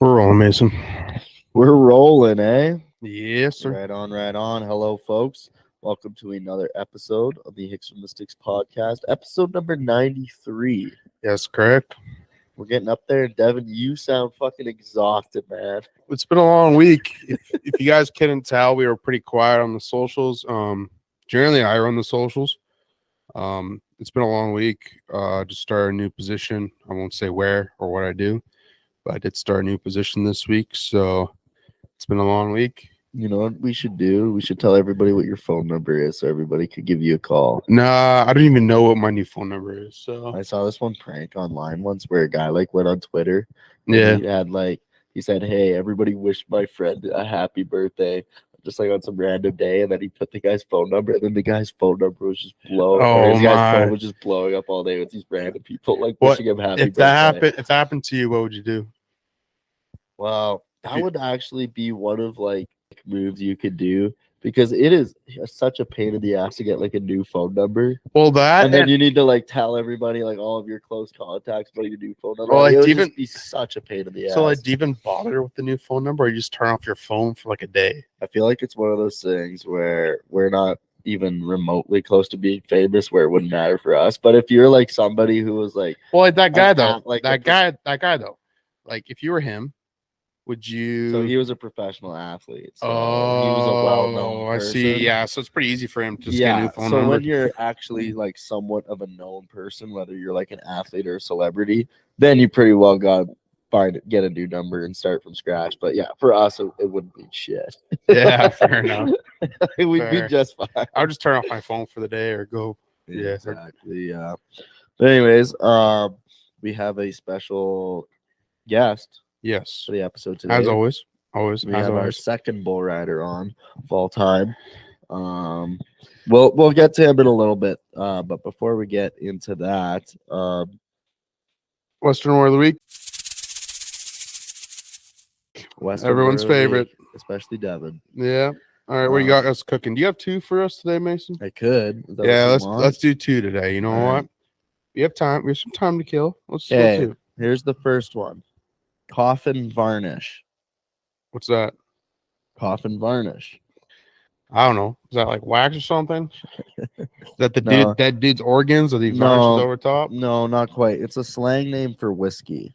We're rolling, Mason. We're rolling, eh? Yes, sir. Right on, right on. Hello, folks. Welcome to another episode of the Hicks from the Sticks podcast, episode number 93. Yes, correct. We're getting up there. Devin, you sound fucking exhausted, man. It's been a long week. If you guys couldn't tell, we were pretty quiet on the socials. Generally, I run the socials. It's been a long week. Just started a new position. I won't say where or what I do, but I did start a new position this week. So it's been a long week. You know what we should do? We should tell everybody what your phone number is so everybody could give you a call. Nah, I don't even know what my new phone number is. So I saw this one prank online once where a guy went on Twitter. yeah. He had he said, "Hey, everybody wish my friend a happy birthday." Just on some random day, and then he put the guy's phone number, and then the guy's phone number was just blowing. Oh, his guy's my. phone was just blowing up all day with these random people wishing him happy If birthday. that happened to you, what would you do? Wow, that would actually be one of moves you could do, because it is such a pain in the ass to get a new phone number. Well, that and then you need to tell everybody all of your close contacts about your new phone number. Well, it would even just be such a pain in the ass. So, do you even bother with the new phone number, or you just turn off your phone for a day? I feel like it's one of those things where we're not even remotely close to being famous, where it wouldn't matter for us. But if you're somebody who was that guy though, that guy though, if you were him, would you? So he was a professional athlete. So he was a well-known person. I see. Yeah, so it's pretty easy for him to just get a new phone so number. when you're actually somewhat of a known person, whether you're an athlete or a celebrity, then you pretty well got get a new number and start from scratch. But yeah, for us, it wouldn't be shit. Yeah, fair enough. We'd be just fine. I would just turn off my phone for the day or go. Yeah, exactly. Yeah. But anyways, we have a special guest. Yes. For the episode today. As always. We have our second bull rider on of all time. We'll get to him in a little bit. But before we get into that, Western War of the Week. Everyone's favorite, especially Devin. Yeah. All right, what you got us cooking? Do you have two for us today, Mason? I could. Yeah, let's do two today. You know all what? Right. We have time. We have some time to kill. Let's do. Here's the first one. Coffin varnish. What's that? Coffin varnish. I don't know. Is that wax or something? Is that that dude's organs, or the varnishes over top? No, not quite. It's a slang name for whiskey.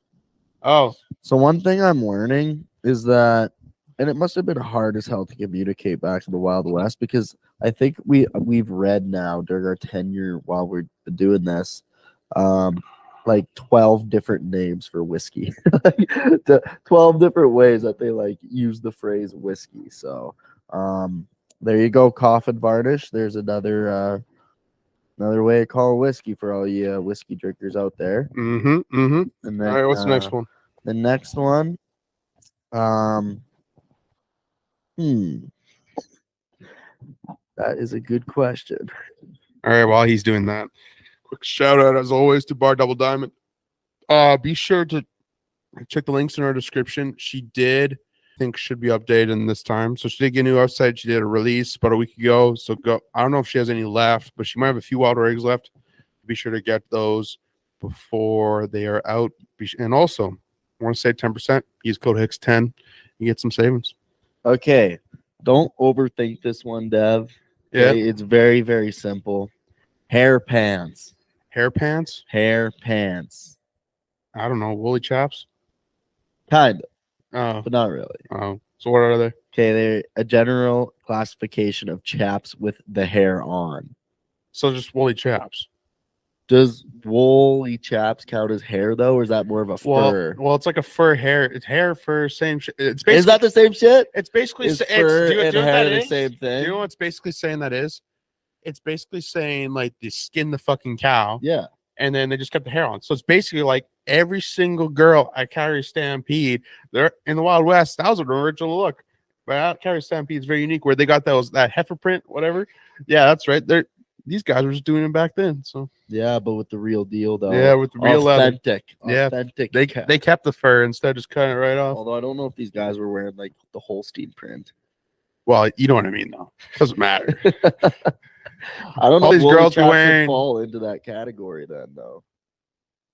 Oh. So one thing I'm learning is that, and it must have been hard as hell to communicate back to the Wild West, because I think we've read now during our tenure while we're doing this, 12 different names for whiskey. 12 different ways that they use the phrase whiskey. So there you go, coffin varnish. There's another way to call whiskey for all you whiskey drinkers out there. And then, all right, what's the next one? The next one, that is a good question. All right, while he's doing that, quick shout out as always to Bar Double Diamond. Be sure to check the links in our description. She did, I think, should be updated in this time. So she did get a new website. She did a release about a week ago. So go. I don't know if she has any left, but she might have a few wild eggs left. Be sure to get those before they are out. And also, I want to say 10%. Use code Hicks10. You get some savings. Okay, don't overthink this one, Dev. Yeah, okay, it's very, very simple. Hair pants. Hair pants. Hair pants. I don't know, woolly chaps? Kind of. But not really. Oh. So what are they? Okay, they're a general classification of chaps with the hair on. So just woolly chaps. Does woolly chaps count as hair, though, or is that more of a fur? Well, it's like a fur hair. It's hair, fur, same shit. It's basically, is that the same shit? It's basically fur and hair the same thing. Do you know what it's basically saying that is? It's basically saying they skin the fucking cow. Yeah. And then they just cut the hair on. So it's basically every single girl at Calgary Stampede, they're in the Wild West. That was an original look. But Calgary Stampede is very unique, where they got that heifer print, whatever. Yeah, that's right. These guys were just doing it back then. So yeah, but with the real deal, though. Yeah, with the real authentic. Leather. Yeah, authentic. They kept the fur instead of just cutting it right off. Although I don't know if these guys were wearing the Holstein print. Well, you know what I mean, though. Doesn't matter. I don't know. All these girls be wearing fall into that category then, though.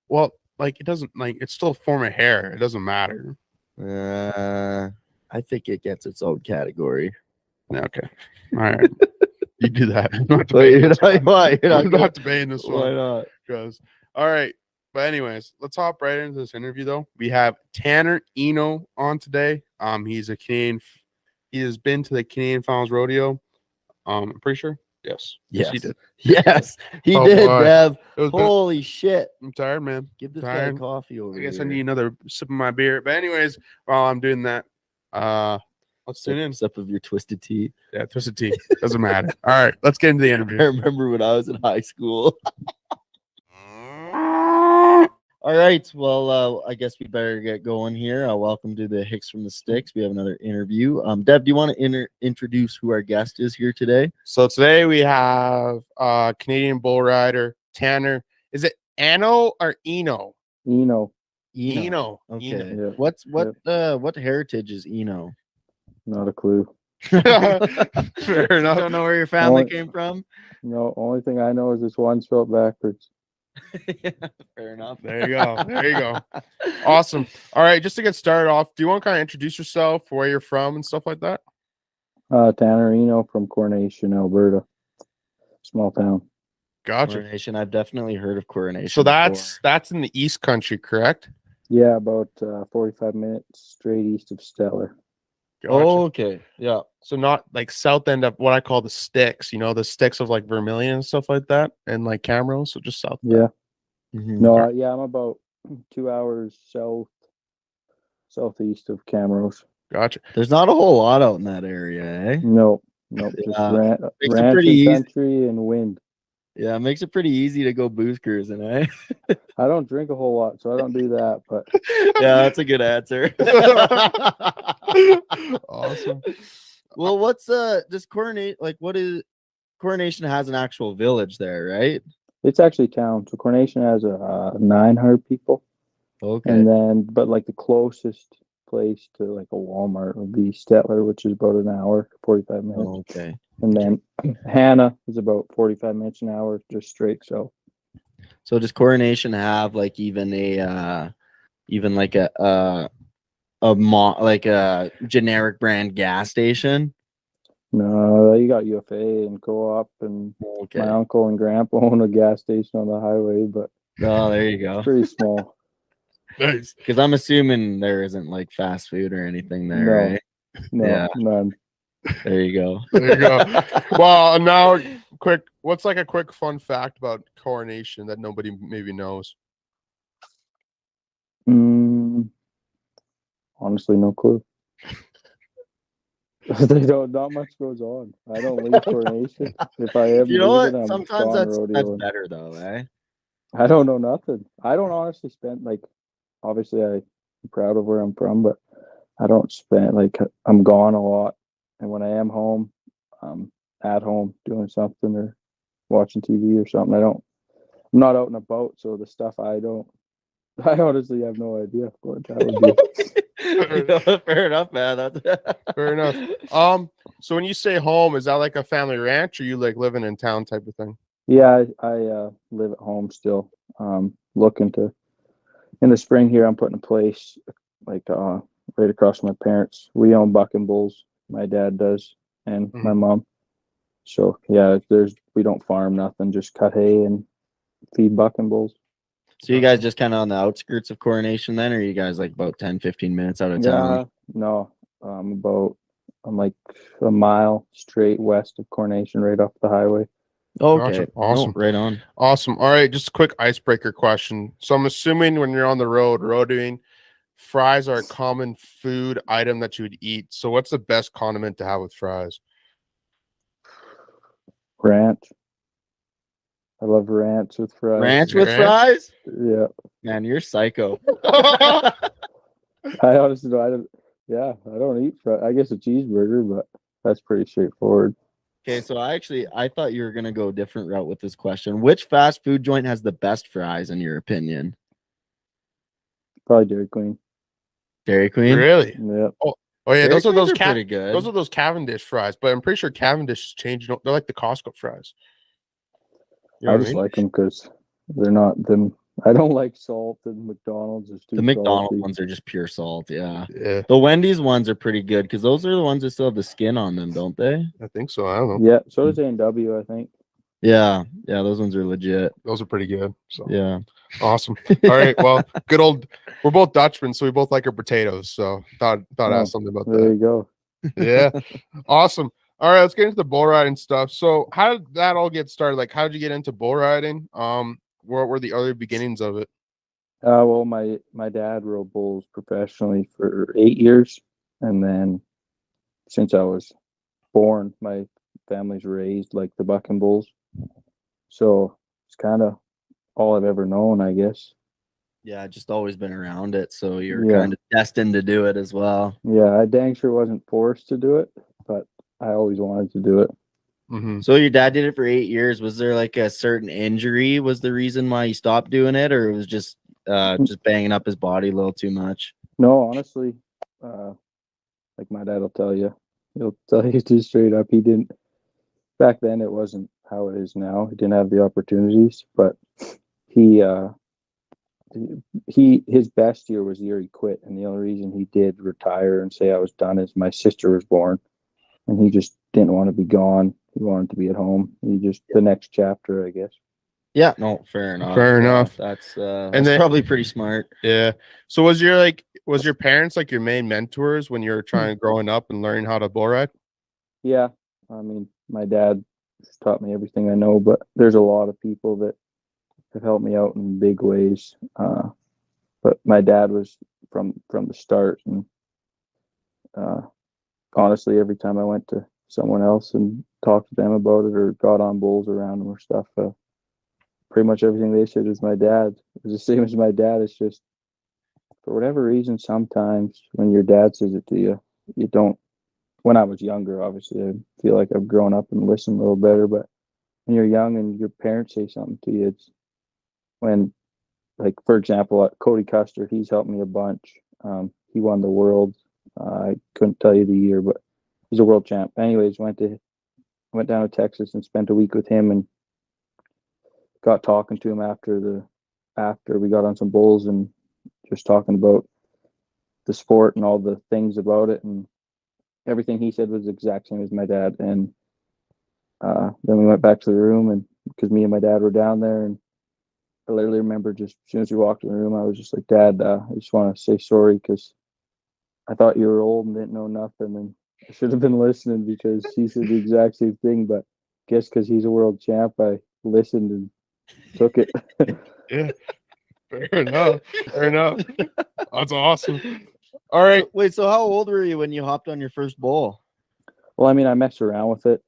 Well, it doesn't it's still a form of hair. It doesn't matter. I think it gets its own category. Okay. All right. You do that. I'm not Wait, debating you're this not, one. why? You're I'm not gonna, not debating this why one. not? Because all right. But anyways, let's hop right into this interview though. We have Tanner Eno on today. He's a Canadian. He has been to the Canadian Finals Rodeo. I'm pretty sure. Yes. Yes, he did. Yes, he Oh, did, boy. Bev. It was been- Holy shit! I'm tired, man. Give this Tired. guy coffee over I guess here. I need another sip of my beer. But anyways, while I'm doing that, let's tune in. Sip of your twisted tea. Yeah, twisted tea. Doesn't matter. All right, let's get into the interview. I remember when I was in high school. All right. Well, I guess we better get going here. Welcome to the Hicks from the Sticks. We have another interview. Deb, do you want to introduce who our guest is here today? So today we have Canadian bull rider Tanner. Is it Eno or Eno? Eno. Eno. Okay. Eno. Yeah. What heritage is Eno? Not a clue. Fair You enough. don't know where your family Only- came from? No, only thing I know is this one spelled backwards. Yeah, fair enough. There you go. There you go. Awesome. All right, just to get started off, do you want to kind of introduce yourself, where you're from, and stuff like that? Tanner Eno from Coronation, Alberta. Small town. Gotcha. Coronation. I've definitely heard of Coronation. So that's in the East Country, correct? Yeah, about 45 minutes straight east of Stellar. Gotcha. Oh, okay. Yeah. So not like south end of what I call the sticks, the sticks of like Vermilion and stuff like that, and like Camrose. So just south. Yeah. Mhm. No, I'm about 2 hours southeast of Camrose. Gotcha. There's not a whole lot out in that area, eh? Nope. Just Yeah. ranch Makes it pretty easy. country and wind. Yeah, it makes it pretty easy to go booze cruising, eh? I don't drink a whole lot, so I don't do that. But Yeah, that's a good answer. Awesome. Well, what's does Coronation Coronation has an actual village there, right? it's actually town. So Coronation has 900 people. Okay. And then, but like the closest place to like a Walmart would be Stettler, which is about an hour, 45 minutes. Okay. And then Hannah is about 45 minutes an hour, just straight. So So does Coronation have like even like a generic brand gas station? no, you got UFA and Co-op, and Okay. my uncle and grandpa own a gas station on the highway, but Oh, there you go. it's pretty small. Nice. Because I'm assuming there isn't like fast food or anything there, No. right? No, Yeah. none. There you go. There you go. Well, now what's like a quick fun fact about Coronation that nobody maybe knows? Honestly, no clue. Not much goes on. I don't leave Coronation. If I am You know leaving, what? I'm Sometimes gone that's rodeoing. better though, eh? I don't know nothing. I don't honestly spend obviously I'm proud of where I'm from, but I don't spend I'm gone a lot. And when I am home, I'm at home doing something or watching TV or something. I'm not out and about, so the stuff I honestly have no idea what that would be. You know, fair enough, man. Fair enough. So when you say home, is that like a family ranch, or you like living in town type of thing? Yeah, I live at home still. Looking to in the spring here. I'm putting a place right across from my parents. We own buck and bulls. My dad does, and my mom. So yeah, we don't farm nothing. Just cut hay and feed buck and bulls. So you guys just kind of on the outskirts of Coronation then, or are you guys like about 10, 15 minutes out of town? Yeah, no, I'm like a mile straight west of Coronation, right off the highway. Okay. Gotcha. Awesome. No, right on. Awesome. All right, just a quick icebreaker question. So I'm assuming when you're on the road roading, fries are a common food item that you would eat. So what's the best condiment to have with fries? Ranch. I love ranch with fries. Ranch with Ranch? fries? Yeah, Man, you're psycho. I honestly don't. I don't eat fries. I guess a cheeseburger, but that's pretty straightforward. Okay, so I thought you were gonna go a different route with this question. Which fast food joint has the best fries in your opinion? Probably Dairy Queen. Dairy Queen? Really? Yeah. Oh yeah, Dairy those are Queens those pretty good. those are those Cavendish fries, but I'm pretty sure Cavendish has changed. They're like the Costco fries. You know I what just mean? like them because they're not them. I don't like salt, and McDonald's is too The McDonald's salty. ones are just pure salt. Yeah. Yeah, The Wendy's ones are pretty good because those are the ones that still have the skin on them, don't they? I think so. I don't know. Yeah, so does A&W, I think. Yeah. Yeah. Those ones are legit. Those are pretty good. So Yeah. awesome. All right. Well, good old. We're both Dutchmen, so we both like our potatoes. So thought I'd Oh, ask something about There that. you go. Yeah. Awesome. All right, let's get into the bull riding stuff. So how did that all get started? Like, how did you get into bull riding? What were the early beginnings of it? Well, my dad rode bulls professionally for 8 years, and then since I was born, my family's raised like the bucking bulls. So it's kind of all I've ever known, I guess. Yeah. Just always been around it. So you're Yeah. kind of destined to do it as well. Yeah, I dang sure wasn't forced to do it, but I always wanted to do it. Mm-hmm. So your dad did it for 8 years. Was there like a certain injury was the reason why he stopped doing it, or it was just banging up his body a little too much? No, honestly, like my dad will tell you, he'll tell you just straight up. He didn't back then. It wasn't how it is now. He didn't have the opportunities, but he his best year was the year he quit, and the only reason he did retire and say I was done is my sister was born, and he just didn't want to be gone. He wanted to be at home. He just the next chapter, I guess. Yeah, no, fair enough. Fair enough. That's then- probably pretty smart. Yeah. So was your parents like your main mentors when you were trying growing up and learning how to bull ride? Yeah, I mean, my dad just taught me everything I know, but there's a lot of people that have helped me out in big ways. But my dad was from the start, and honestly, every time I went to someone else and talked to them about it or got on bulls around them or stuff, pretty much everything they said was my dad. It was the same as my dad. It's just for whatever reason, sometimes when your dad says it to you, you don't. When I was younger, obviously, I feel like I've grown up and listened a little better. But when you're young and your parents say something to you, it's when, like, for example, Cody Custer, he's helped me a bunch. He won the world. I couldn't tell you the year, but he's a world champ. Anyways, went down to Texas and spent a week with him and got talking to him after we got on some bulls and just talking about the sport and all the things about it, and everything he said was the exact same as my dad. And then we went back to the room, and because me and my dad were down there, and I literally remember just as soon as we walked in the room, I was just like, Dad, I just want to say sorry because I thought you were old and didn't know nothing, and I should have been listening because he said the exact same thing. But I guess because he's a world champ, I listened and took it. Yeah. Fair enough. Fair enough. That's awesome. All right. Wait, so how old were you when you hopped on your first bull? Well, I mean, I messed around with it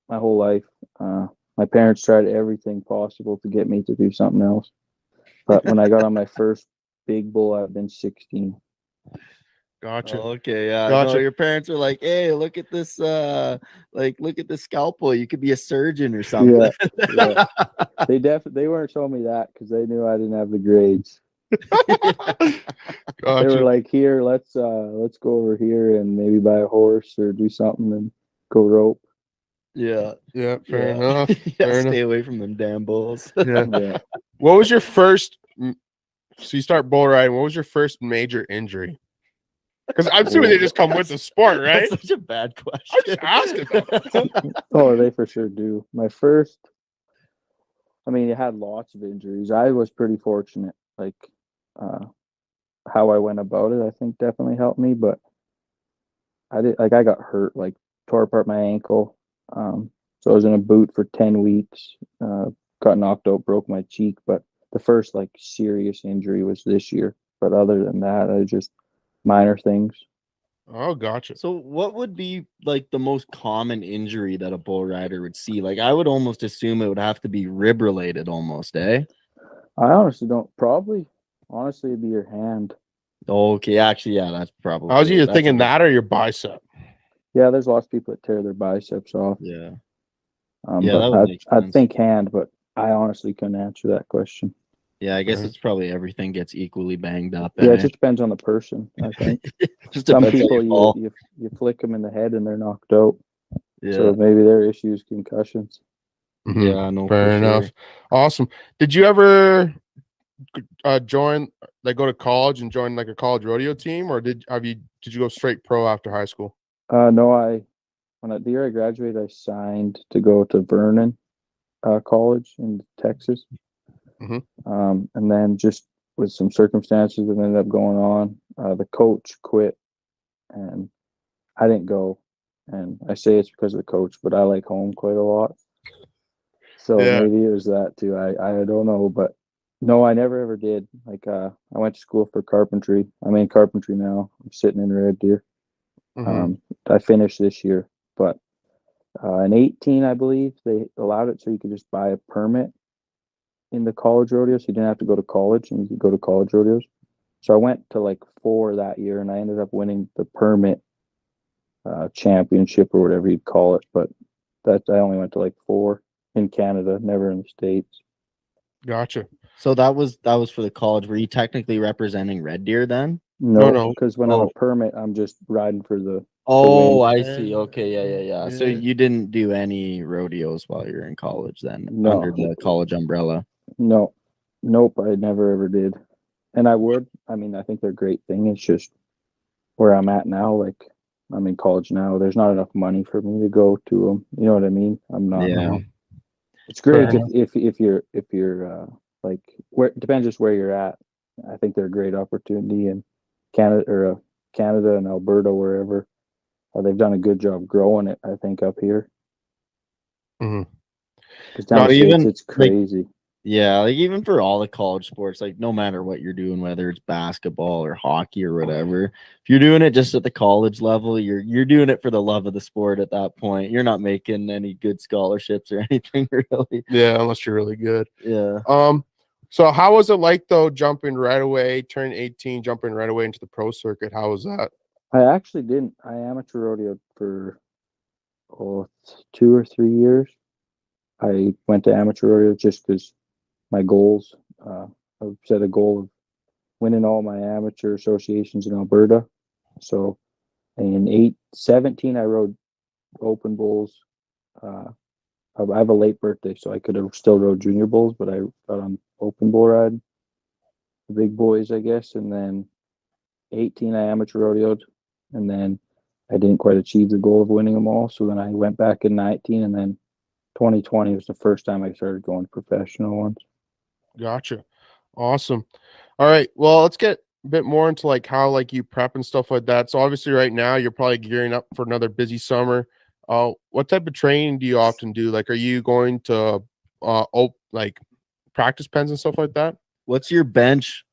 my whole life. My parents tried everything possible to get me to do something else. But when I got on my first big bull, I've been 16. Gotcha. Oh, okay, yeah. Gotcha. No, your parents are like, hey, look at this, look at this scalpel. You could be a surgeon or something. Yeah. They weren't showing me that because they knew I didn't have the grades. Gotcha. They were like, here, let's go over here and maybe buy a horse or do something and go rope. Yeah. Yeah. Fair enough. Yeah, Fair stay enough. away from them damn bulls. Yeah. Yeah. What was your first? So you start bull riding. What was your first major injury? Because I'm assuming they just come with the sport, right? That's such a bad I'm question. just asking. Though. Oh, they for sure do. My first, I mean, it had lots of injuries. I was pretty fortunate. Like, how I went about it, I think definitely helped me. But I got hurt, like tore apart my ankle. So I was in a boot for 10 weeks. Got knocked out, broke my cheek. But the first like serious injury was this year. But other than that, I just minor things. Oh, gotcha. So what would be like the most common injury that a bull rider would see? Like I would almost assume it would have to be rib related almost, eh? I honestly don't. Probably, honestly, it'd be your hand. Okay, actually, yeah, that's probably. I was either that's a thinking good- that or your bicep. Yeah, there's lots of people that tear their biceps off. Yeah. Yeah, But that would make I sense. think hand, but I honestly couldn't answer that question. Yeah, I guess Right. it's probably everything gets equally banged up. Yeah, eh? it just depends on the person. I think Just some depends how people you fall. you flick them in the head and they're knocked out. Yeah, So maybe their issue is concussions. Mhm. yeah, no, Fair for enough. sure. Awesome. Did you ever join, like, go to college and join like a college rodeo team, or did you go straight pro after high school? No, the year I graduated, I signed to go to Vernon College in Texas. Mhm. And then just with some circumstances that ended up going on, the coach quit, and I didn't go. And I say it's because of the coach, but I like home quite a lot. So Yeah. maybe it was that too. I don't know, but no, I never ever did. Like I went to school for carpentry. I'm in carpentry now. I'm sitting in Red Deer. Mhm. I finished this year, but in 18, I believe they allowed it so you could just buy a permit in the college rodeo, so you didn't have to go to college and you could go to college rodeos. So I went to like 4 that year, and I ended up winning the permit championship or whatever you'd call it. But I only went to like 4 in Canada, never in the States. Gotcha. So that was for the college. Were you technically representing Red Deer then? No, because when I'm a permit, I'm just riding for the. Oh, win. I see. Okay, yeah. So Yeah. you didn't do any rodeos while you're in college then, No. under the college umbrella? No, nope, I never ever did. And I would. I mean, I think they're a great thing. It's just where I'm at now. Like I'm in college now. There's not enough money for me to go to them. You know what I mean? I'm not. Yeah. It's great Fair if you're like where it depends just where you're at. I think they're a great opportunity in Canada and Alberta, wherever. They've done a good job growing it, I think, up here. Mhm. Because down No, the States, even it's crazy. yeah, like even for all the college sports, like no matter what you're doing, whether it's basketball or hockey or whatever, if you're doing it just at the college level, you're doing it for the love of the sport at that point. You're not making any good scholarships or anything really. Yeah, unless you're really good. Yeah. So how was it like though, jumping right away, turning 18, jumping right away into the pro circuit? How was that? I actually didn't. I amateur rodeoed for 2 or 3 years. I went to amateur rodeo just because my goals. I set a goal of winning all my amateur associations in Alberta. So in 17, I rode open bulls. Uh, I have a late birthday, so I could have still rode junior bulls, but I got on open bull ride, the big boys, I guess. And then 18, I amateur rodeoed, and then I didn't quite achieve the goal of winning them all. So then I went back in 19, and then 2020 was the first time I started going professional ones. Gotcha. Awesome. All right. Well, let's get a bit more into like how like you prep and stuff like that. So obviously right now you're probably gearing up for another busy summer. What type of training do you often do? Like, are you going to like practice pens and stuff like that? What's your bench?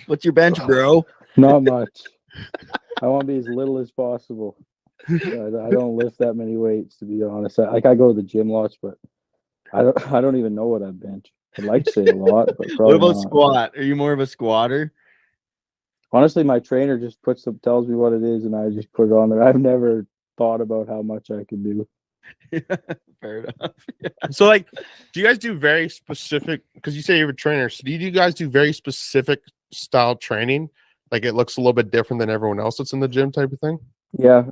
What's your bench, bro? Not much. I want to be as little as possible. I don't lift that many weights, to be honest. I go to the gym lots, but I don't even know what I bench. I'd like to say a lot, but What probably about not. squat? Are you more of a squatter? Honestly, my trainer just tells me what it is, and I just put it on there. I've never thought about how much I can do. Fair enough. So like, do you guys do very specific, because you say you're a trainer, so do you guys do very specific style training? Like it looks a little bit different than everyone else that's in the gym type of thing? Yeah.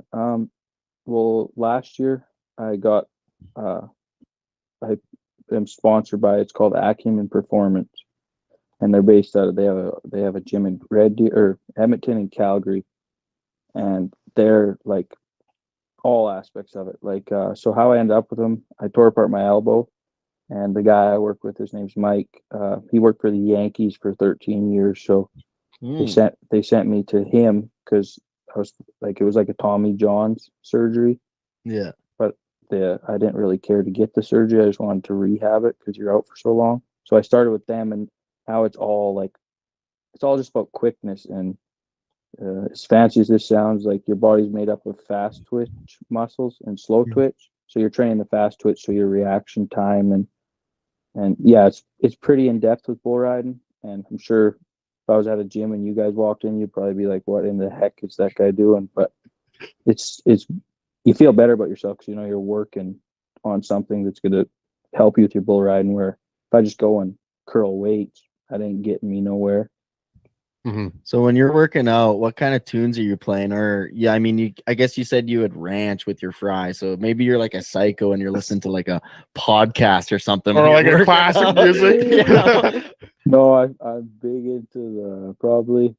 Well, last year I got I am sponsored by, it's called Acumen Performance, and they're based out of they have a gym in Red Deer or Edmonton and Calgary, and they're like all aspects of it. Like so how I ended up with them, I tore apart my elbow, and the guy I work with, his name's Mike. He worked for the Yankees for 13 years, so they sent me to him because I was like, it was like a Tommy John's surgery, Yeah. but I didn't really care to get the surgery. I just wanted to rehab it because you're out for so long. So I started with them, and now it's all just about quickness. And as fancy as this sounds, like your body's made up of fast twitch muscles and slow twitch. So you're training the fast twitch, so your reaction time and yeah, it's pretty in depth with bull riding. And I'm sure if I was at a gym and you guys walked in, you'd probably be like, "What in the heck is that guy doing?" But it's you feel better about yourself because you know you're working on something that's going to help you with your bull riding. Where if I just go and curl weights, that ain't getting me nowhere. Mhm. So when you're working out, what kind of tunes are you playing? Or yeah, I mean, I guess you said you would ranch with your fry. So maybe you're like a psycho and you're listening to like a podcast or something. Or when like you're a working classic out. music. You know? No, I'm big into the probably.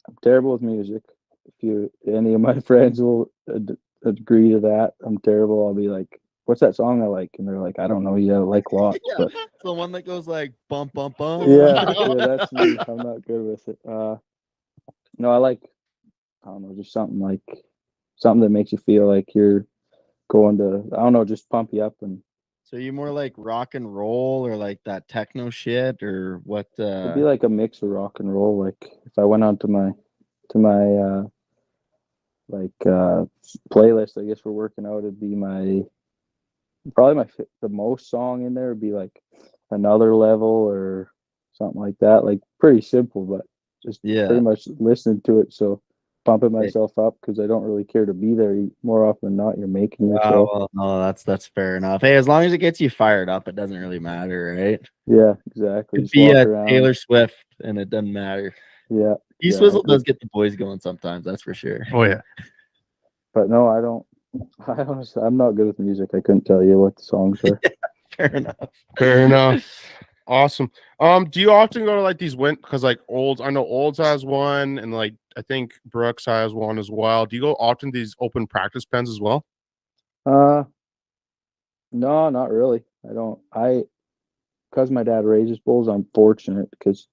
I'm terrible with music. If you any of my friends will agree to that, I'm terrible. I'll be like, "What's that song I like?" And they're like, "I don't know. You like lots." Yeah, But the one that goes like bump bump bump. yeah, that's me. I'm not good with it. No, I like I don't know, just something that makes you feel like you're going to I don't know, just pump you up and So you more like rock and roll or like that techno shit or what? it'd be like a mix of rock and roll. Like if I went on to my like playlist, I guess for working out, it'd be my probably the most song in there would be like Another Level or something like that. Like pretty simple, but just Yeah. pretty much listening to it. So pumping myself up because I don't really care to be there. More often than not, you're making yourself. Well, no, that's fair enough. Hey, as long as it gets you fired up, it doesn't really matter, right? Yeah, exactly. Could Just be walk a around. Taylor Swift and it doesn't matter. Yeah, Swizzle exactly. does get the boys going sometimes, that's for sure. Oh yeah. But no, I don't. I honestly, I'm not good with music. I couldn't tell you what the songs are. Fair enough. Fair enough. Awesome. Do you often go to like these because like Olds, I know Olds has one, and like I think Brooks has one as well. Do you go often to these open practice pens as well? Uh, no, not really. I don't. Because my dad raises bulls, I'm fortunate because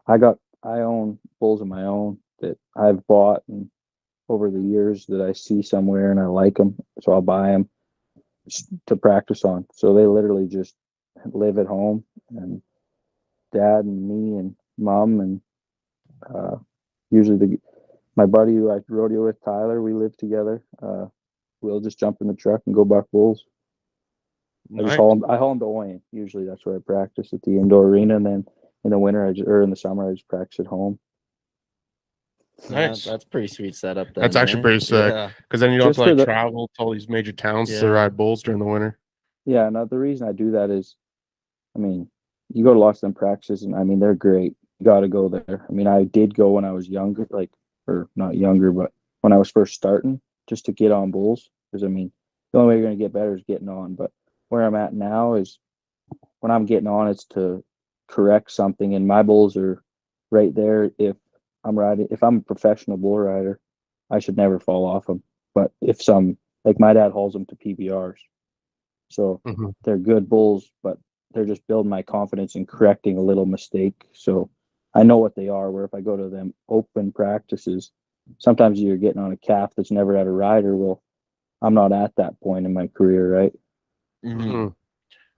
I own bulls of my own that I've bought and over the years that I see somewhere and I like them, so I'll buy them to practice on. So they literally just live at home, and dad and me and mom and uh, usually my buddy who I rodeo with, Tyler, we live together. We'll just jump in the truck and go buck bulls. Nice. I haul them to Oyen. Usually that's where I practice at the indoor arena, and then in the winter or in the summer I just practice at home. Nice. That's pretty sweet setup. Then, That's actually eh? pretty sick. Yeah. Because then you don't have Just to for like the travel to all these major towns to Yeah. ride bulls during the winter. Yeah, no, the reason I do that is, I mean, you go to lots of them practices, and I mean they're great. You got to go there. I mean, I did go when I was younger, like or not younger, but when I was first starting, just to get on bulls. Because I mean, the only way you're gonna get better is getting on. But where I'm at now is when I'm getting on, it's to correct something, and my bulls are right there. If I'm a professional bull rider, I should never fall off them. But if some, like my dad hauls them to PBRs, so Mhm. they're good bulls, but they're just building my confidence in correcting a little mistake. So I know what they are. Where if I go to them open practices, sometimes you're getting on a calf that's never had a rider. Well, I'm not at that point in my career, right? Mhm.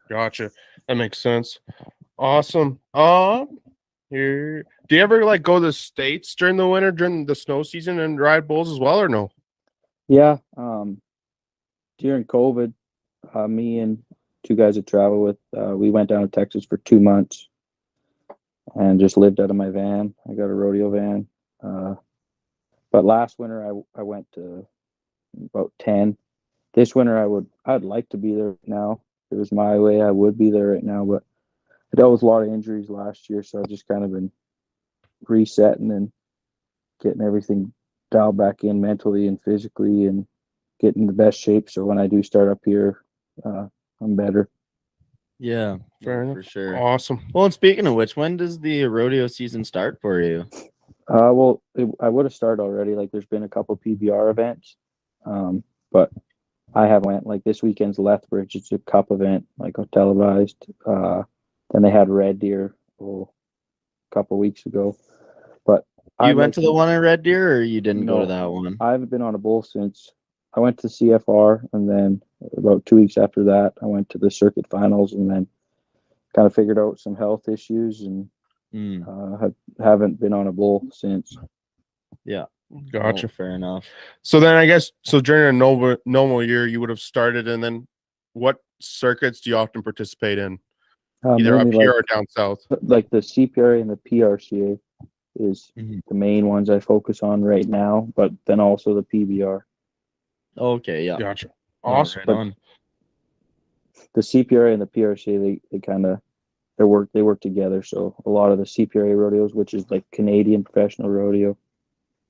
Gotcha. That makes sense. Awesome. Here. Do you ever like go to the States during the winter, during the snow season, and ride bulls as well, or no? Yeah. During COVID, me and two guys I travel with, we went down to Texas for 2 months and just lived out of my van. I got a rodeo van. But last winter I went to about 10. This winter I'd like to be there right now. If it was my way, I would be there right now, but I dealt with a lot of injuries last year, so I've just kind of been resetting and getting everything dialed back in mentally and physically and getting the best shape. So when I do start up here, I'm better. Yeah, Fair no, enough. for sure. Awesome. Well, and speaking of which, when does the rodeo season start for you? I would have started already. Like there's been a couple PBR events, but I have went like this weekend's Lethbridge. It's a cup event, like a televised. Then they had Red Deer a couple weeks ago. But I You went like to the one in Red Deer, or you didn't go to no, that one? I haven't been on a bull since I went to CFR, and then about 2 weeks after that, I went to the circuit finals, and then kind of figured out some health issues, and haven't been on a bull since. Yeah. Gotcha. Oh, fair enough. So then I guess so during a normal year you would have started, and then what circuits do you often participate in? Either up Mainly here or down south? like the CPRA and the PRCA is Mhm. the main ones I focus on right now, but then also the PBR. Okay, yeah. Gotcha. No, Awesome. right But on. the CPRA and the PRCA, they kind of they work together. So a lot of the CPRA rodeos, which is like Canadian Professional Rodeo,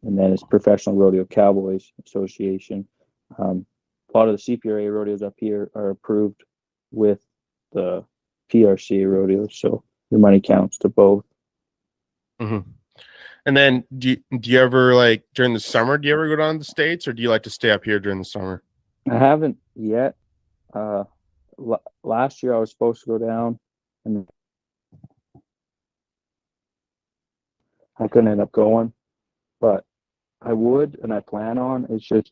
and then it's Professional Rodeo Cowboys Association. A lot of the CPRA rodeos up here are approved with the PRCA rodeos, so your money counts to both. Mm-hmm. And then do you ever, like, during the summer, do you ever go down to the States, or do you like to stay up here during the summer? I haven't yet. Last year I was supposed to go down, and I couldn't end up going, but I would, and I plan on. It's just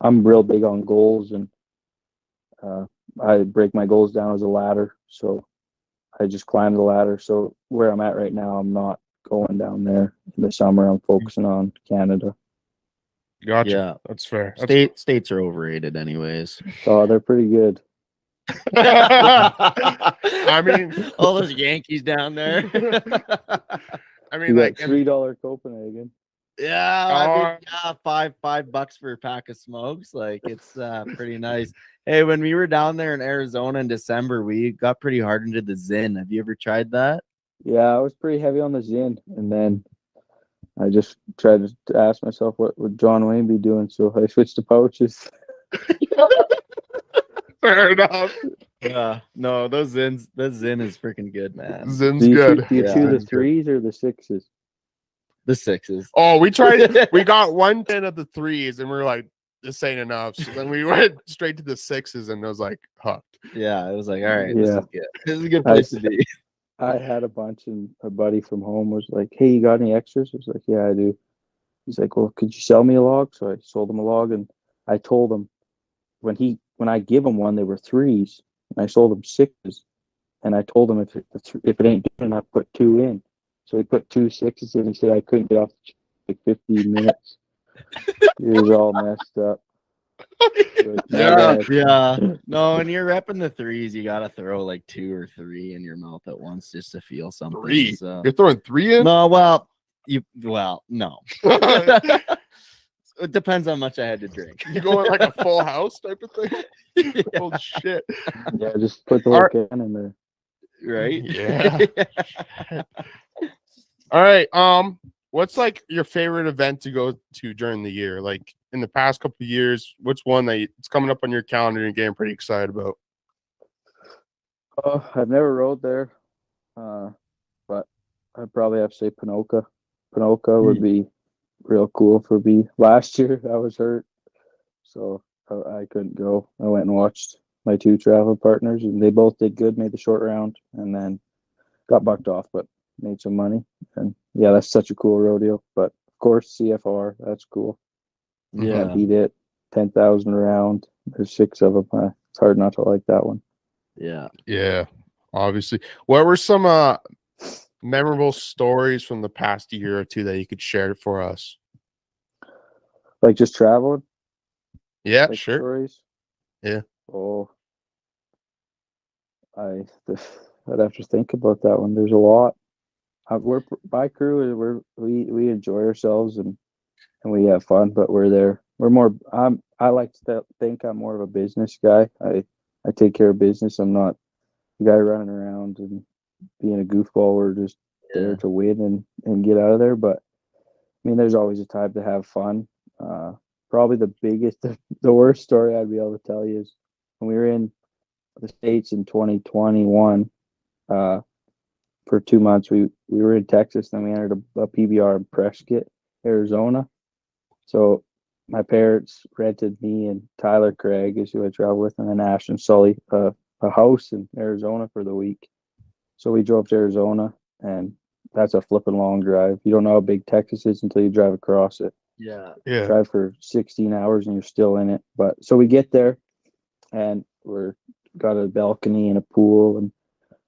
I'm real big on goals, and I break my goals down as a ladder. So I just climb the ladder. So where I'm at right now, I'm not going down there in the summer. I'm focusing on Canada. Gotcha. Yeah. That's fair. States are overrated, anyways. Oh, they're pretty good. I mean, all those Yankees down there. I mean, You like, got $3 Copenhagen. Yeah, I mean, yeah, $5 for a pack of smokes. Like, it's pretty nice. Hey, when we were down there in Arizona in December, we got pretty hard into the Zin. Have you ever tried that? Yeah, I was pretty heavy on the Zin, and then I just tried to ask myself what would John Wayne be doing, so I switched to pouches. fair enough. Yeah, no, the Zin is freaking good, man. Zin's Do you good. chew Yeah. the threes or the sixes? The sixes. Oh, we tried. We got 110 of the threes, and we were like, "This ain't enough." So then we went straight to the sixes, and it was like hooked. Yeah, it was like, all right, Yeah. this is good. This is a good place to be. I had a bunch, and a buddy from home was like, "Hey, you got any extras?" I was like, "Yeah, I do." He's like, "Well, could you sell me a log?" So I sold him a log, and I told him when I give him one, they were threes, and I sold him sixes, and I told him if it ain't good enough, put two in. So he put 2 6s in. He said I couldn't get off like 15 minutes. He was all messed up. Like, Yeah. No, when you're repping the threes, you gotta throw like 2 or 3 in your mouth at once just to feel something. Three. So. You're throwing 3 in? No, no. It depends how much I had to drink. You going like a full house type of thing? Yeah. Holy shit! Yeah, just put the whole can in there. Right? Yeah. All right. What's like your favorite event to go to during the year? Like in the past couple of years, what's one that it's coming up on your calendar and you're getting pretty excited about? I've never rode there, but I'd probably have to say Panoka. Panoka would be real cool for me. Last year I was hurt, so I couldn't go. I went and watched my 2 travel partners, and they both did good, made the short round, and then got bucked off, but made some money. And yeah, that's such a cool rodeo. But of course, CFR, that's cool. You can't beat it. 10,000 around. There's 6 of them. It's hard not to like that one. Yeah. Yeah, obviously. What were some memorable stories from the past year or two that you could share for us? Like just traveling? Yeah, Like sure. stories? Yeah. Oh, I'd have to think about that one. There's a lot. We're my crew. We enjoy ourselves and we have fun, but we're there. We're more. I like to think I'm more of a business guy. I take care of business. I'm not the guy running around and being a goofball. We're just there to win and get out of there. But I mean, there's always a time to have fun. Probably the biggest, the worst story I'd be able to tell you is when we were in the States in 2021. For 2 months, we were in Texas, then we entered a PBR in Prescott, Arizona. So my parents rented me and Tyler Craig, is who I travel with, and then Ash and Sully a house in Arizona for the week. So we drove to Arizona, and that's a flipping long drive. You don't know how big Texas is until you drive across it. Yeah. Drive for 16 hours and you're still in it. But so we get there, and got a balcony and a pool, and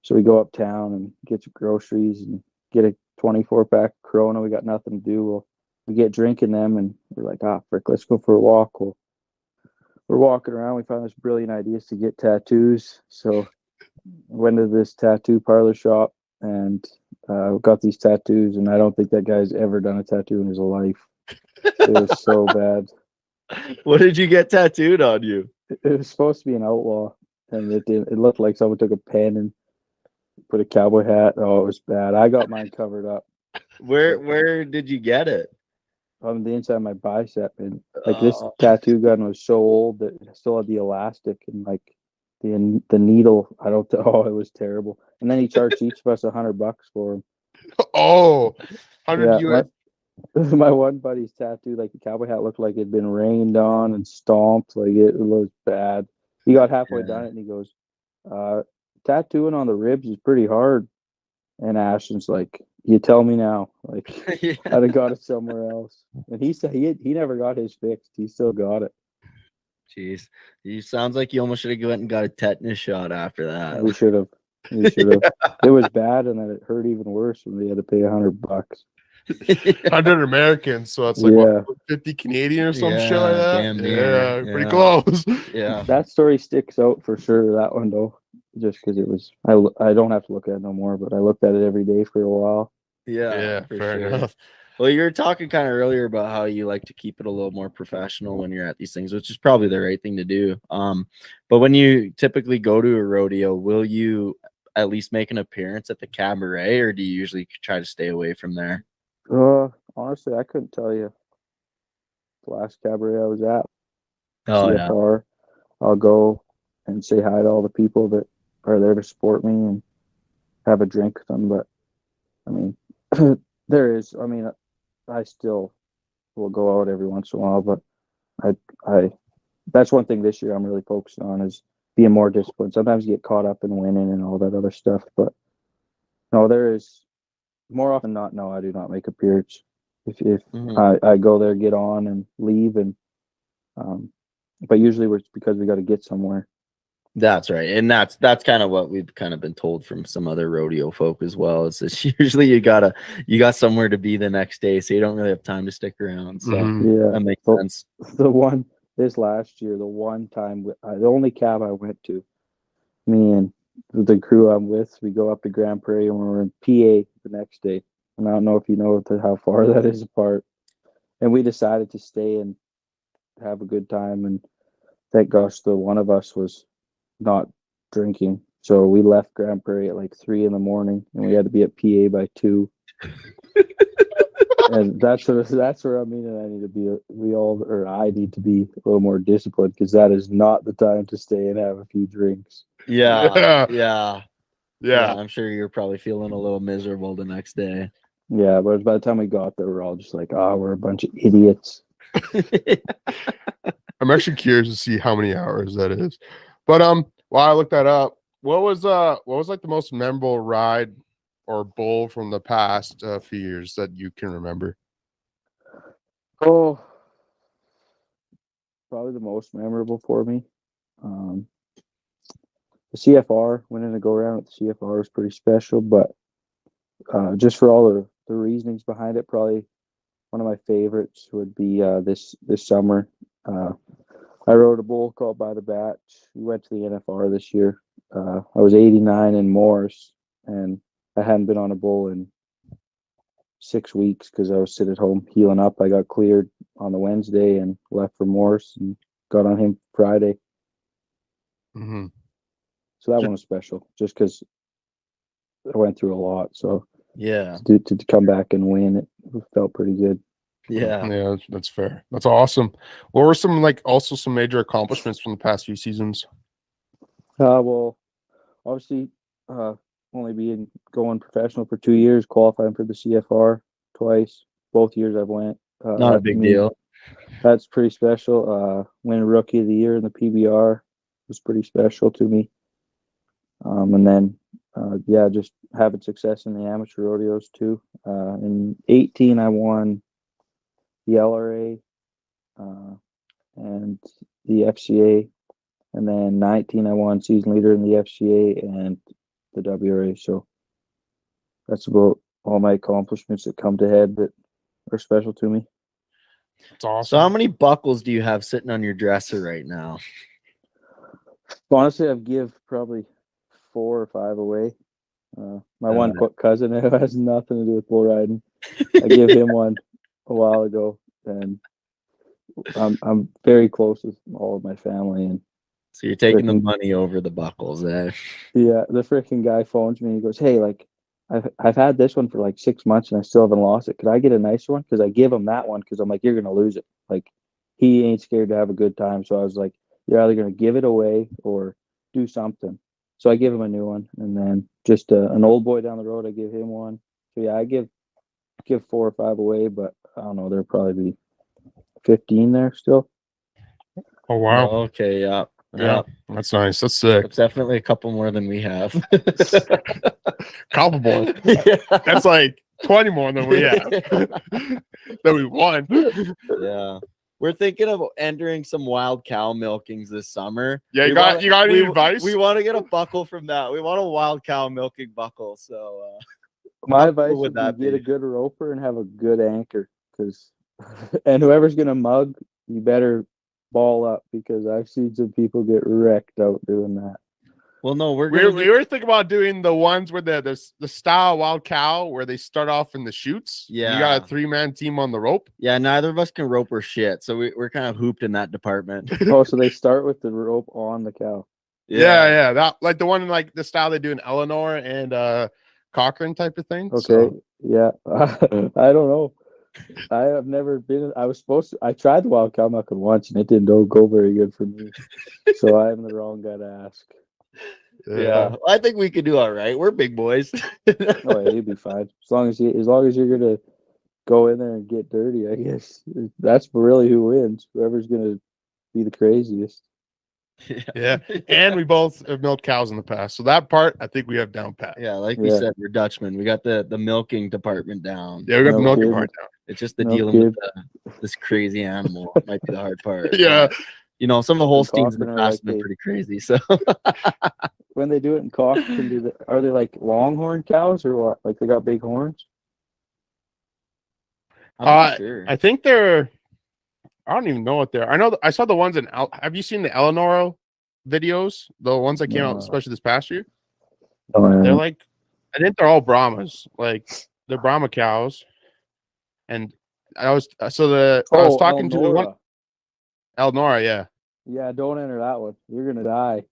so we go uptown and get some groceries and get a 24-pack Corona. We got nothing to do. Well, we get drinking them, and we're like, frick, let's go for a walk. Well, we're walking around. We found this brilliant idea to get tattoos. So went to this tattoo parlor shop and got these tattoos. And I don't think that guy's ever done a tattoo in his life. It was so bad. What did you get tattooed on you? It was supposed to be an outlaw, and it looked like someone took a pen and Put a cowboy hat. Oh, it was bad. I got mine covered up Where did you get it? on the inside of my bicep, and like this Oh, tattoo gun was so old that it still had the elastic and like the needle. I don't. Oh, it was terrible. And then he charged each of us $100 for him. Oh, 100 Yeah, US. my one buddy's tattoo, like the cowboy hat, looked like it'd been rained on and stomped. Like it was bad. He got halfway done it and he goes, tattooing on the ribs is pretty hard. And Ashton's like, you tell me now. Like yeah. I'd have got it somewhere else. And he said he never got his fixed. He still got it. Jeez, you sounds like you almost should have went and got a tetanus shot after that. We should have. We should have. It was bad, and then it hurt even worse when we had to pay $100. 100 Americans, so that's like Yeah. what, 50 Canadian or some shit Yeah, like that. damn near, Yeah, pretty yeah. close. Yeah, That story sticks out for sure. That one though, just because it was. I don't have to look at it no more, but I looked at it every day for a while. yeah, for fair sure. enough. Well, you were talking kind of earlier about how you like to keep it a little more professional when you're at these things, which is probably the right thing to do. But when you typically go to a rodeo, will you at least make an appearance at the cabaret, or do you usually try to stay away from there? Honestly, I couldn't tell you the last cabaret I was at. Oh yeah, CFR. I'll go and say hi to all the people that are there to support me and have a drink with them. But I mean, there is. I mean, I still will go out every once in a while, but I that's one thing this year I'm really focused on is being more disciplined. Sometimes you get caught up in winning and all that other stuff, but no, there is more often than not. No, I do not make appearance. If I go there, get on and leave, and but usually it's because we got to get somewhere. that's right, and that's kind of what we've kind of been told from some other rodeo folk as well. Is that usually you got somewhere to be the next day, so you don't really have time to stick around. So Mhm. that makes sense. The one this last year, the one time, the only cab I went to, me and the crew I'm with, we go up to Grand Prairie and we're in PA the next day. And I don't know if you know how far that is apart. And we decided to stay and have a good time. And thank gosh, the one of us was not drinking. So we left Grand Prairie at like 3 a.m. and we had to be at PA by 2. And that's where I mean, and I need to be. I need to be a little more disciplined because that is not the time to stay and have a few drinks. Yeah. Yeah. I'm sure you're probably feeling a little miserable the next day. Yeah, but by the time we got there, we're all just like, we're a bunch of idiots. I'm actually curious to see how many hours that is. But while I looked that up, what was like the most memorable ride or bull from the past few years that you can remember? Oh, probably the most memorable for me. The CFR, winning a go around with the CFR was pretty special, but just for all the reasonings behind it, probably one of my favorites would be this summer. I rode a bull called By the Batch. We went to the NFR this year. I was 89 in Morris, and I hadn't been on a bull in 6 weeks because I was sitting at home healing up. I got cleared on the Wednesday and left for Morris and got on him Friday. Mm-hmm. So that one was special just because I went through a lot. So Yeah. to come back and win, it felt pretty good. Yeah. That's fair. That's awesome. What were some also some major accomplishments from the past few seasons? Well, obviously, only going professional for 2 years, qualifying for the CFR twice. Both years I've went. Not a big deal. That's pretty special. Winning Rookie of the Year in the PBR was pretty special to me. And then, just having success in the amateur rodeos too. In 18, I won the LRA and the FCA. And then 19, I won season leader in the FCA and the WRA. So that's about all my accomplishments that come to head that are special to me. It's awesome. So how many buckles do you have sitting on your dresser right now? Honestly, I've give probably 4 or 5 away. My one cousin who has nothing to do with bull riding, I gave him one a while ago, and I'm very close with all of my family, and So you're taking the money over the buckles, eh? Yeah, the freaking guy phones me and he goes, "Hey, like, I've had this one for like 6 months and I still haven't lost it. Could I get a nice one? Because I give him that one because I'm like, you're gonna lose it. Like, he ain't scared to have a good time. So I was like, you're either gonna give it away or do something. So I give him a new one, and then just an old boy down the road, I give him one. So yeah, I give 4 or 5 away, but I don't know, there'll probably be 15 there still. Oh wow. Okay, yeah. Yeah. That's nice. That's sick. It's definitely a couple more than we have. Couple more. Yeah. That's like 20 more than we have. That we won. Yeah. We're thinking of entering some wild cow milkings this summer. Yeah, you got any advice? We want to get a buckle from that. We want a wild cow milking buckle. So my how advice cool would would that be get be? a good roper and have a good anchor, because and whoever's gonna mug, you better ball up, because I've seen some people get wrecked out doing that. Well, no, we were thinking about doing the ones where the style wild cow where they start off in the chutes. Yeah. You got a 3-man team on the rope. Yeah, neither of us can rope or shit. So we're kind of hooped in that department. Oh, so they start with the rope on the cow. Yeah. That like the one in like the style they do in Eleanor and Cochrane type of thing. Okay. So. Yeah. I don't know. I have never been. I tried the wild cow milking once and it didn't go very good for me. So I'm the wrong guy to ask. Yeah. I think we could do all right. We're big boys. Oh yeah, you'd be fine. As long as you're gonna go in there and get dirty, I guess. That's really who wins. Whoever's gonna be the craziest. Yeah. And we both have milked cows in the past. So that part I think we have down pat. Yeah, like we said, we're Dutchmen. We got the milking department down. Yeah, we got the milking part down. It's just the dealing with this crazy animal might be the hard part. Yeah. You know, some of the Holsteins in the Cochrane past are have been like pretty crazy. So when they do it in Cochrane, are they like longhorn cows or what? Like they got big horns? I'm not sure. I think they're. I don't even know what they're. I know. I saw the ones in. Have you seen the Eleanor videos? The ones that came out, especially this past year. Oh, yeah. They're like, I think they're all Brahmas. Like they're Brahma cows. And I was talking to the one. Elnora, yeah. Yeah, don't enter that one. You're gonna die.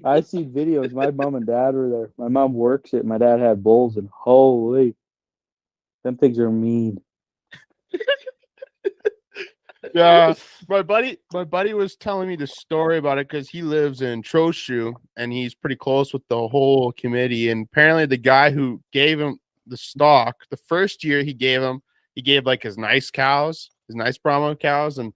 I see videos. My mom and dad were there. My mom works it. My dad had bulls, and holy, them things are mean. Yeah, my buddy was telling me the story about it because he lives in Trochu and he's pretty close with the whole committee. And apparently, the guy who gave him the stock the first year he gave like his nice cows, his nice Brahma cows, and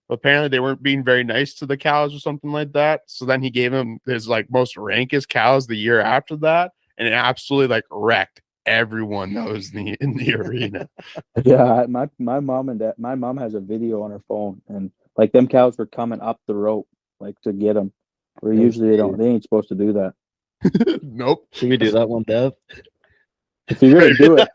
apparently they weren't being very nice to the cows or something like that. So then he gave him his like most rankest cows the year after that, and it absolutely like wrecked everyone that was in the arena. Yeah, my mom and dad. My mom has a video on her phone, and like them cows were coming up the rope like to get them. Where usually they ain't supposed to do that. Nope. Should we do that one, Dev? If you're gonna do it,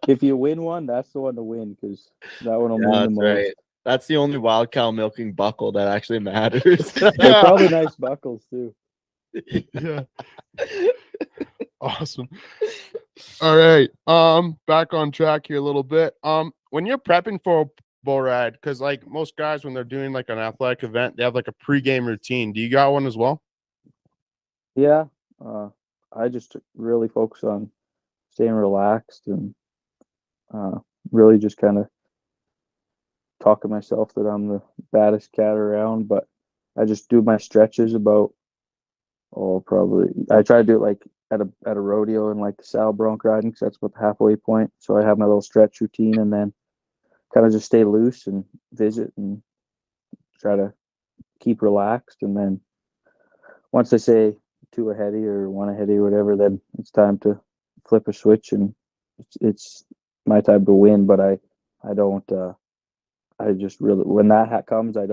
if you win one, that's the one to win, because that one will mean the most. Right. That's the only wild cow milking buckle that actually matters. They're probably nice buckles too. Yeah. Awesome. All right. Back on track here a little bit. When you're prepping for a bull ride, because like most guys when they're doing like an athletic event, they have like a pregame routine. Do you got one as well? Yeah. I just really focus on staying relaxed and really just kind of talking myself that I'm the baddest cat around. But I just do my stretches about I try to do it like at a rodeo and like the saddle bronc riding, because that's about the halfway point. So I have my little stretch routine and then kind of just stay loose and visit and try to keep relaxed. And then once I say 2 ahead or 1 ahead or whatever, then it's time to flip a switch and it's my time to win. But I don't I just really, when that comes, I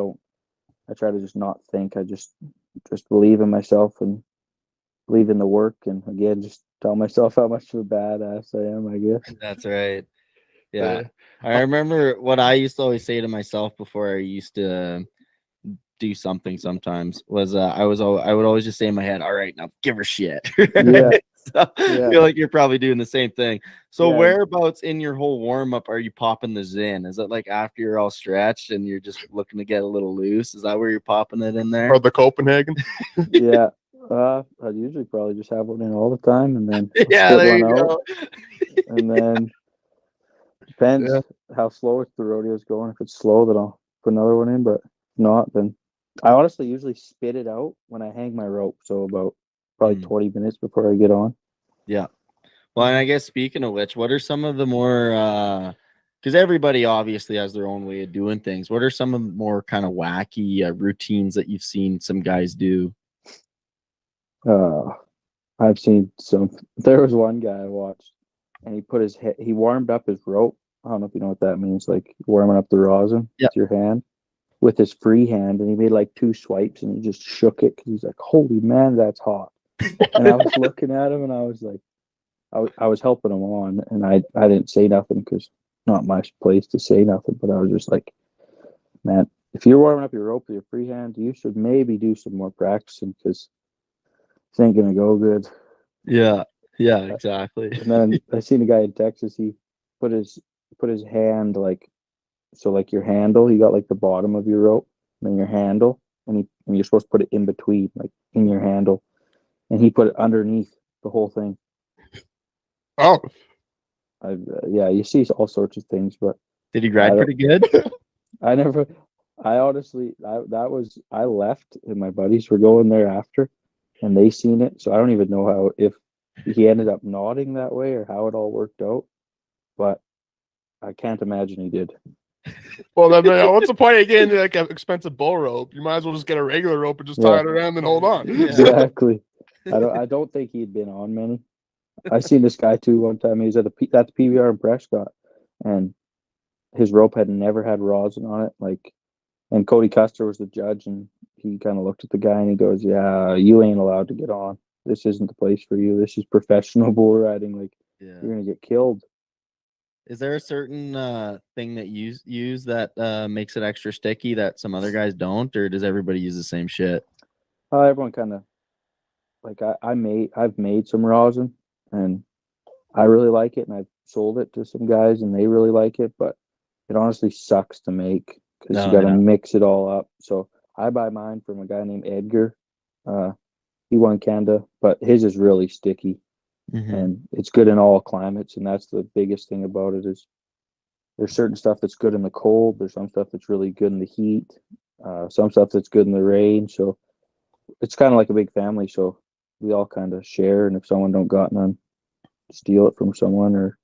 try to just not think. I just believe in myself and believe in the work, and again, just tell myself how much of a badass I am, I guess. That's right. Yeah. I remember what I used to always say to myself before I used to do something sometimes was I would always just say in my head, all right, now give her shit. Yeah. So I Yeah. feel like you're probably doing the same thing. So Yeah. whereabouts in your whole warm up are you popping the Zin? Is it like after you're all stretched and you're just looking to get a little loose? Is that where you're popping it in there? Or the Copenhagen. Yeah. I'd usually probably just have one in all the time, and then I'll Yeah, spit there one you out, go. and then depends Yeah. how slow the rodeo's going. If it's slow, then I'll put another one in. But if not, then I honestly usually spit it out when I hang my rope. So about probably 20 minutes before I get on. Yeah. Well, and I guess speaking of which, what are some of the more because everybody obviously has their own way of doing things. What are some of the more kind of wacky routines that you've seen some guys do? I've seen some. There was one guy I watched, and he warmed up his rope. I don't know if you know what that means, like warming up the rosin Yeah. with your hand, with his free hand, and he made like 2 swipes, and he just shook it because he's like, "Holy man, that's hot!" And I was looking at him, and I was like, I was helping him on, and I didn't say nothing because not my place to say nothing, but I was just like, man, if you're warming up your rope with your free hand, you should maybe do some more practicing because this ain't gonna go good. Yeah. Yeah, exactly. And then I seen a guy in Texas. He put his hand like your handle. You got like the bottom of your rope, and then your handle, and you're supposed to put it in between, like in your handle, and he put it underneath the whole thing. Oh, Yeah, you see all sorts of things, but Did he ride pretty good? I never. I honestly, I left, and my buddies were going there after, and they seen it. So I don't even know how if he ended up nodding that way or how it all worked out, but I can't imagine he did. well, then what's the point of getting like an expensive bull rope? You might as well just get a regular rope and just tie it around and hold on. Yeah. Exactly. I don't think he'd been on many. I seen this guy too one time. He was at the PBR in Prescott, and his rope had never had rosin on it. Like, and Cody Custer was the judge, and he kind of looked at the guy and he goes, "Yeah, you ain't allowed to get on. This isn't the place for you. This is professional bull riding. Like, Yeah. you're gonna get killed." Is there a certain thing that you use that makes it extra sticky that some other guys don't, or does everybody use the same shit? Everyone kind of like I've made some rosin, and I really like it, and I've sold it to some guys, and they really like it. But it honestly sucks to make because you got to mix it all up. So I buy mine from a guy named Edgar. He won Canada, but his is really sticky, and it's good in all climates. And that's the biggest thing about it is there's certain stuff that's good in the cold. There's some stuff that's really good in the heat. Some stuff that's good in the rain. So it's kind of like a big family. So we all kind of share. And if someone don't got none, steal it from someone or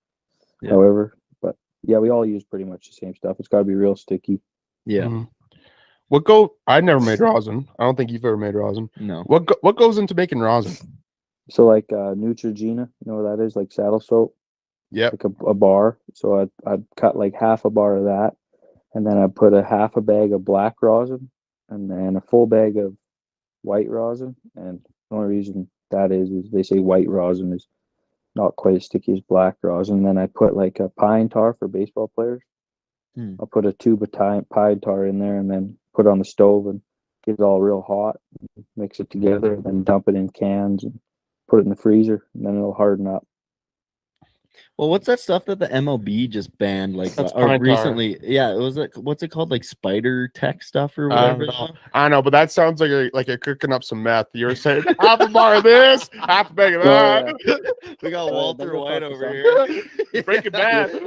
however. But yeah, we all use pretty much the same stuff. It's got to be real sticky. Yeah. I never made rosin. I don't think you've ever made rosin. No. What goes into making rosin? So like Neutrogena, you know what that is? Like saddle soap. Yeah. Like a bar. So I'd cut like half a bar of that, and then I put a half a bag of black rosin, and then a full bag of white rosin. And the only reason that is they say white rosin is not quite as sticky as black rosin. And then I put like a pine tar for baseball players. I'll put a tube of pine tar in there, and then put it on the stove and get it all real hot. Mix it together, and then dump it in cans and put it in the freezer, and then it'll harden up. Well, what's that stuff that the MLB just banned? Like, That's or pine tar. recently? Yeah, it was like, what's it called? Like Spider Tech stuff or whatever. I know, but that sounds like you're cooking up some meth. You're saying half a bar of this, half a bag of that. We got Walter you'll White talk to over some- here. Breaking Bad.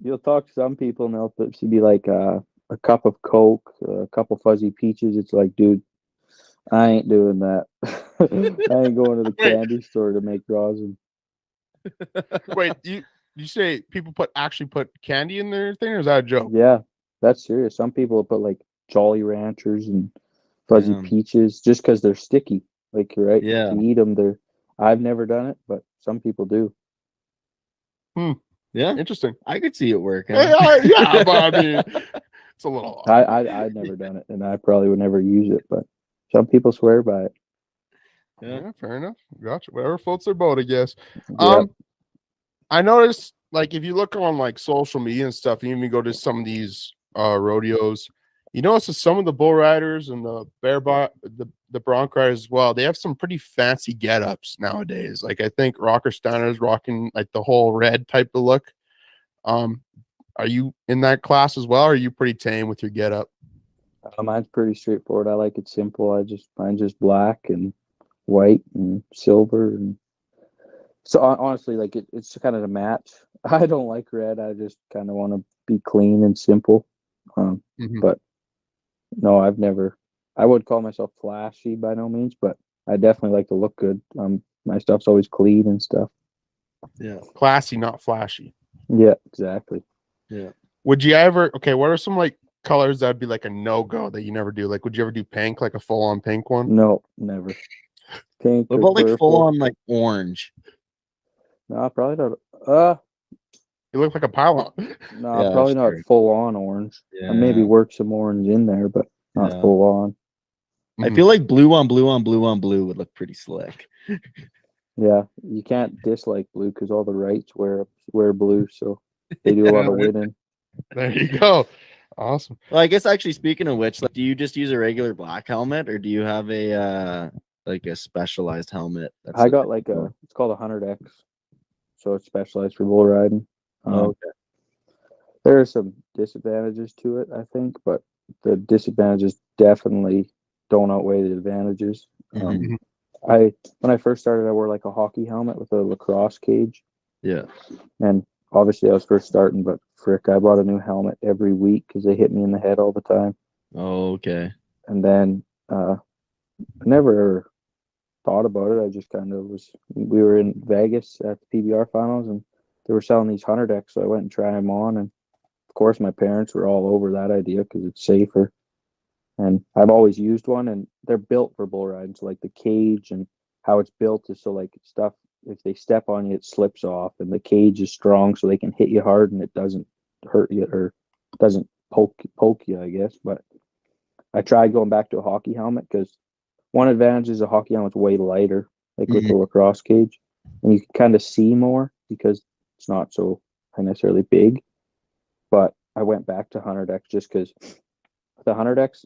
You'll talk to some people, and they'll be like a cup of Coke, a couple fuzzy peaches. It's like, dude, I ain't doing that. I ain't going to the candy store to make rosin. Wait, you say people actually put candy in their thing, or is that a joke? Yeah, that's serious. Some people put like Jolly Ranchers and fuzzy peaches just because they're sticky. Like, you're right. Yeah. To eat them, I've never done it, but some people do. Yeah, Interesting. I could see it working. Yeah, but I mean, it's a little. I'd never done it, and I probably would never use it, but some people swear by it. Yeah, fair enough. Gotcha. Whatever floats their boat, I guess. Yep. I noticed, like, if you look on like social media and stuff, you even go to some of these rodeos, you notice that some of the bull riders and the the Bronc riders as well, they have some pretty fancy get-ups nowadays. Like I think Rocker Steiner is rocking like the whole red type of look. Are you in that class as well, or are you pretty tame with your get-up? Mine's pretty straightforward. I like it simple. Mine's just black and white and silver, and so honestly, like it's kind of a match. I don't like red. I just kind of want to be clean and simple. But no, I would call myself flashy by no means, but I definitely like to look good. My stuff's always clean and stuff. Yeah. Classy, not flashy. Yeah, exactly. Yeah. Would you ever? Okay, what are some like colors that'd be like a no-go that you never do? Like, would you ever do pink, like a full-on pink one? No, never. Pink. What or about like purple. full on like orange? No, probably not. You look like a pylon. No, Yeah, probably that's not true. full on orange. Yeah. And maybe work some orange in there, but not Yeah. full on. I feel like blue on blue on blue on blue would look pretty slick. Yeah, you can't dislike blue because all the rights wear blue, so they do a lot of winning. There you go. Awesome. Well, I guess actually speaking of which, like, do you just use a regular black helmet or do you have a like a specialized helmet? I got like it's called a 100X, so it's specialized for bull riding. Okay. There are some disadvantages to it, I think, but the disadvantages definitely don't outweigh the advantages. Mhm. When I first started, I wore like a hockey helmet with a lacrosse cage. Yeah. And obviously I was first starting, but frick, I bought a new helmet every week because they hit me in the head all the time. Oh, okay. And then I never thought about it. I just kind of we were in Vegas at the PBR finals and they were selling these 100X, so I went and tried them on. And of course, my parents were all over that idea because it's safer. And I've always used one, and they're built for bull riding. So like the cage and how it's built is so like stuff, if they step on you, it slips off, and the cage is strong so they can hit you hard and it doesn't hurt you or doesn't poke you, I guess. But I tried going back to a hockey helmet because one advantage is a hockey helmet's way lighter, like with the lacrosse cage, and you can kind of see more because it's not so necessarily big. But I went back to 100X just because the 100X,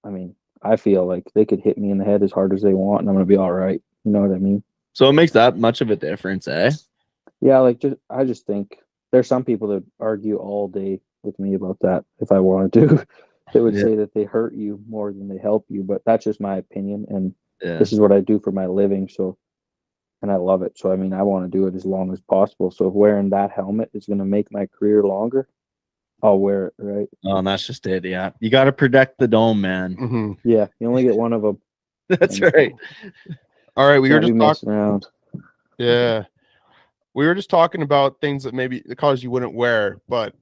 I mean, I feel like they could hit me in the head as hard as they want, and I'm gonna be all right. You know what I mean? So it makes that much of a difference, eh? Yeah, like I just think there's some people that argue all day with me about that. If I wanted to, they would say that they hurt you more than they help you, but that's just my opinion, and this is what I do for my living. So, and I love it. So I mean, I want to do it as long as possible. So if wearing that helmet is gonna make my career longer, I'll wear it, right? Oh, and that's just it. Yeah, you got to protect the dome, man. Yeah, you only get one of them. That's right. All right, we were just messing around. Yeah, we were just talking about things that maybe the colors you wouldn't wear, but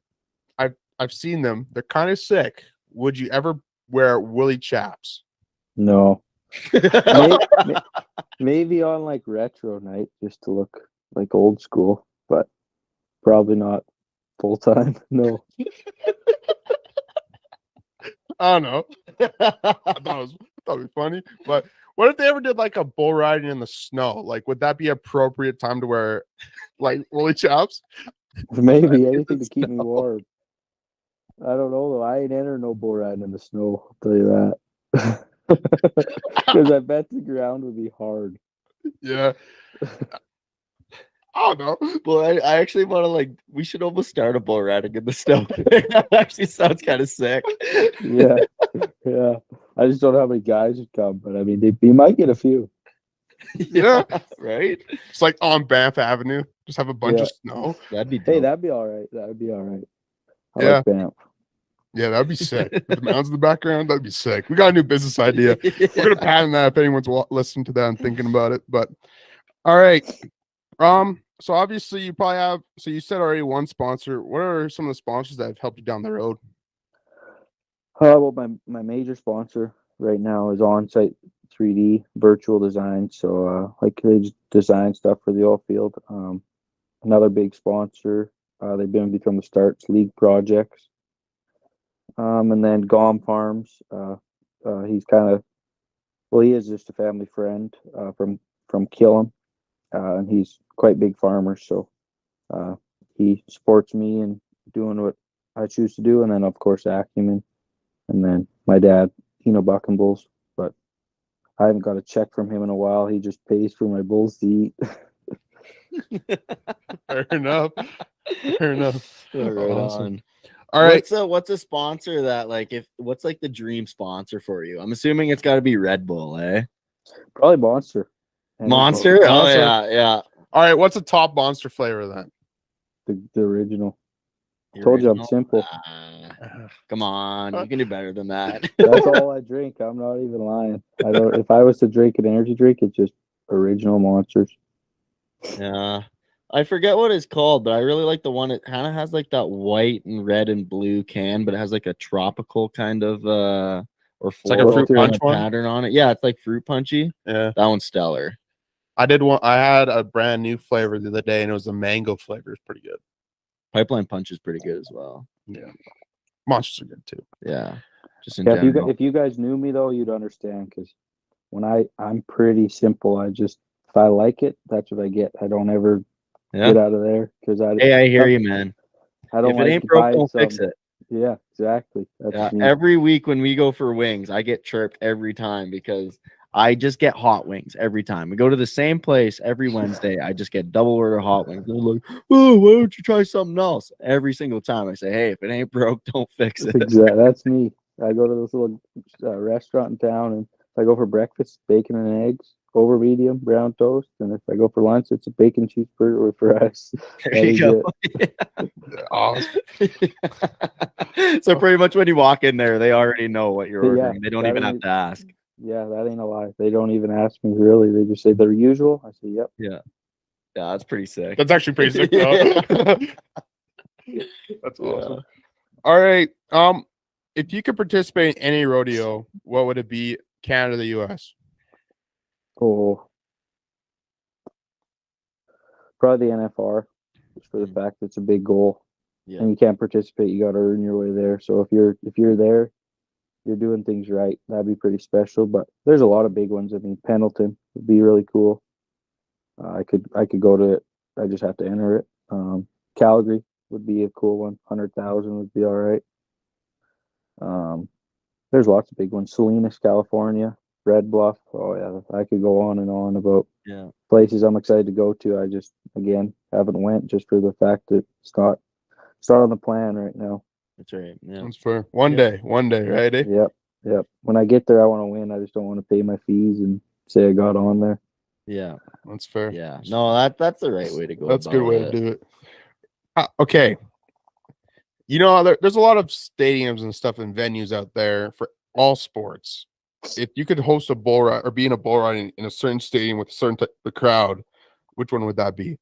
I've seen them. They're kind of sick. Would you ever wear woolly chaps? No. Maybe on like retro night just to look like old school, but probably not full time. No. I don't know. I thought it would be funny. But what if they ever did like a bull riding in the snow? Like, would that be appropriate time to wear like woolly chaps? Maybe anything to keep me warm. I don't know though. I ain't entered no bull riding in the snow. I'll tell you that. Because I bet the ground would be hard. Yeah. I don't know. Well, I actually want to we should almost start a bull riding in the snow. That actually sounds kind of sick. Yeah. Yeah. I just don't know how many guys would come, but I mean, you might get a few. Yeah. Right? It's like on Banff Avenue. Just have a bunch of snow. That'd be dope. Hey, that'd be all right. That would be all right. I Yeah. like Banff. Yeah, that'd be sick. With the mountains in the background, that'd be sick. We got a new business idea. We're gonna patent that if anyone's listening to that and thinking about it. But all right. So obviously you probably have. So you said already one sponsor. What are some of the sponsors that have helped you down the road? Well, my major sponsor right now is On-Site 3D Virtual Design. So like they just design stuff for the oil field. Another big sponsor. They've been with me from the start. League Projects. And then Gom Farms. He's he is just a family friend from Killam, and he's quite big farmer. So he supports me in doing what I choose to do, and then of course Acumen, and then my dad, Eno Buckenbulls. But I haven't got a check from him in a while. He just pays for my bulls to eat. Fair enough. Fair enough. Right Awesome. on. All right. What's a sponsor that what's like the dream sponsor for you? I'm assuming it's got to be Red Bull, eh? Probably Monster. And Monster? Oh Monster. yeah. All right. What's a top Monster flavor then? The original. The Told you I'm original? simple. Come on, you can do better than that. That's all I drink. I'm not even lying. I don't. If I was to drink an energy drink, it's just original Monsters. Yeah. I forget what it's called, but I really like the one. It kind of has like that white and red and blue can, but it has like a tropical kind of or like a floral fruit kind punch of one? pattern on it. Yeah, it's like fruit punchy. Yeah. That one's stellar. I had a brand new flavor the other day, and it was a mango flavor. It's pretty good. Pipeline Punch is pretty good as well. Yeah. Monsters are good too. Yeah. Just in Yeah, general. if you guys knew me though, you'd understand because when I'm pretty simple. I just if I like it, that's what I get. I don't ever Yeah. get out of there because Hey, I hear you, man. I don't If it like ain't broke, buying don't fix some- it. Yeah, exactly. That's Yeah, me. every week when we go for wings, I get chirped every time because I just get hot wings every time. We go to the same place every Wednesday. I just get double order hot wings. They're like, oh, why don't you try something else? Every single time I say, hey, if it ain't broke, don't fix it. Exactly. That's me. I go to this little restaurant in town, and if I go for breakfast, bacon and eggs, over medium, brown toast, and if I go for lunch, it's a bacon cheeseburger with fries. There That you is go. it. Awesome. So pretty much when you walk in there, they already know what you're Yeah, ordering. They don't that even have ain't- to ask. Yeah, that ain't a lie. They don't even ask me really. They just say the usual. I say, yep. Yeah, that's pretty sick. That's actually pretty sick though. That's awesome. All right. If you could participate in any rodeo, what would it be? Canada, the US? Oh, probably the NFR, just for the Mm. fact it's a big goal, Yeah. and you can't participate. You got to earn your way there. So if you're there, you're doing things right. That'd be pretty special. But there's a lot of big ones. I mean, Pendleton would be really cool. I could go to it. I just have to enter it. Calgary would be a cool one. 100,000 would be all right. There's lots of big ones. Salinas, California, Red Bluff. Oh yeah, I could go on and on about Yeah. places I'm excited to go to. I just again haven't went just for the fact that it's not on the plan right now. That's right. Yeah. That's fair. One day, right? Eh? Yep. When I get there, I want to win. I just don't want to pay my fees and say I got on there. Yeah. That's fair. Yeah. No, that's the right way to go. That's a good about way it. to do it. Okay. There's a lot of stadiums and stuff and venues out there for all sports. If you could host a bull ride or be in a bull ride in a certain stadium with a certain type of crowd, which one would that be?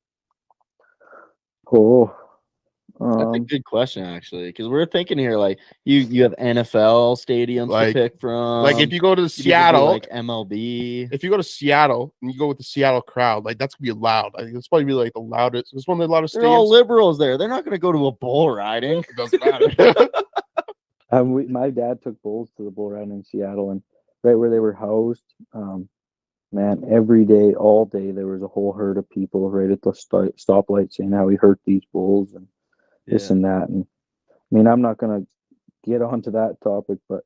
Oh, That's a good question, actually, because we're thinking here like you have NFL stadiums Like- to pick from. Like if you go to you could do, Seattle, like MLB. if you go to Seattle and you go with the Seattle crowd, like that's gonna be loud. I think it's probably be like the loudest. It's one of the loudest They're all stadiums. liberals there. They're not going to go to a bull riding. It doesn't matter. my dad took bulls to the bull ride in Seattle, and right where they were housed, man, every day, all day, there was a whole herd of people right at the stoplight saying how he hurt these bulls and this and that. And I mean, I'm not gonna get onto that topic, but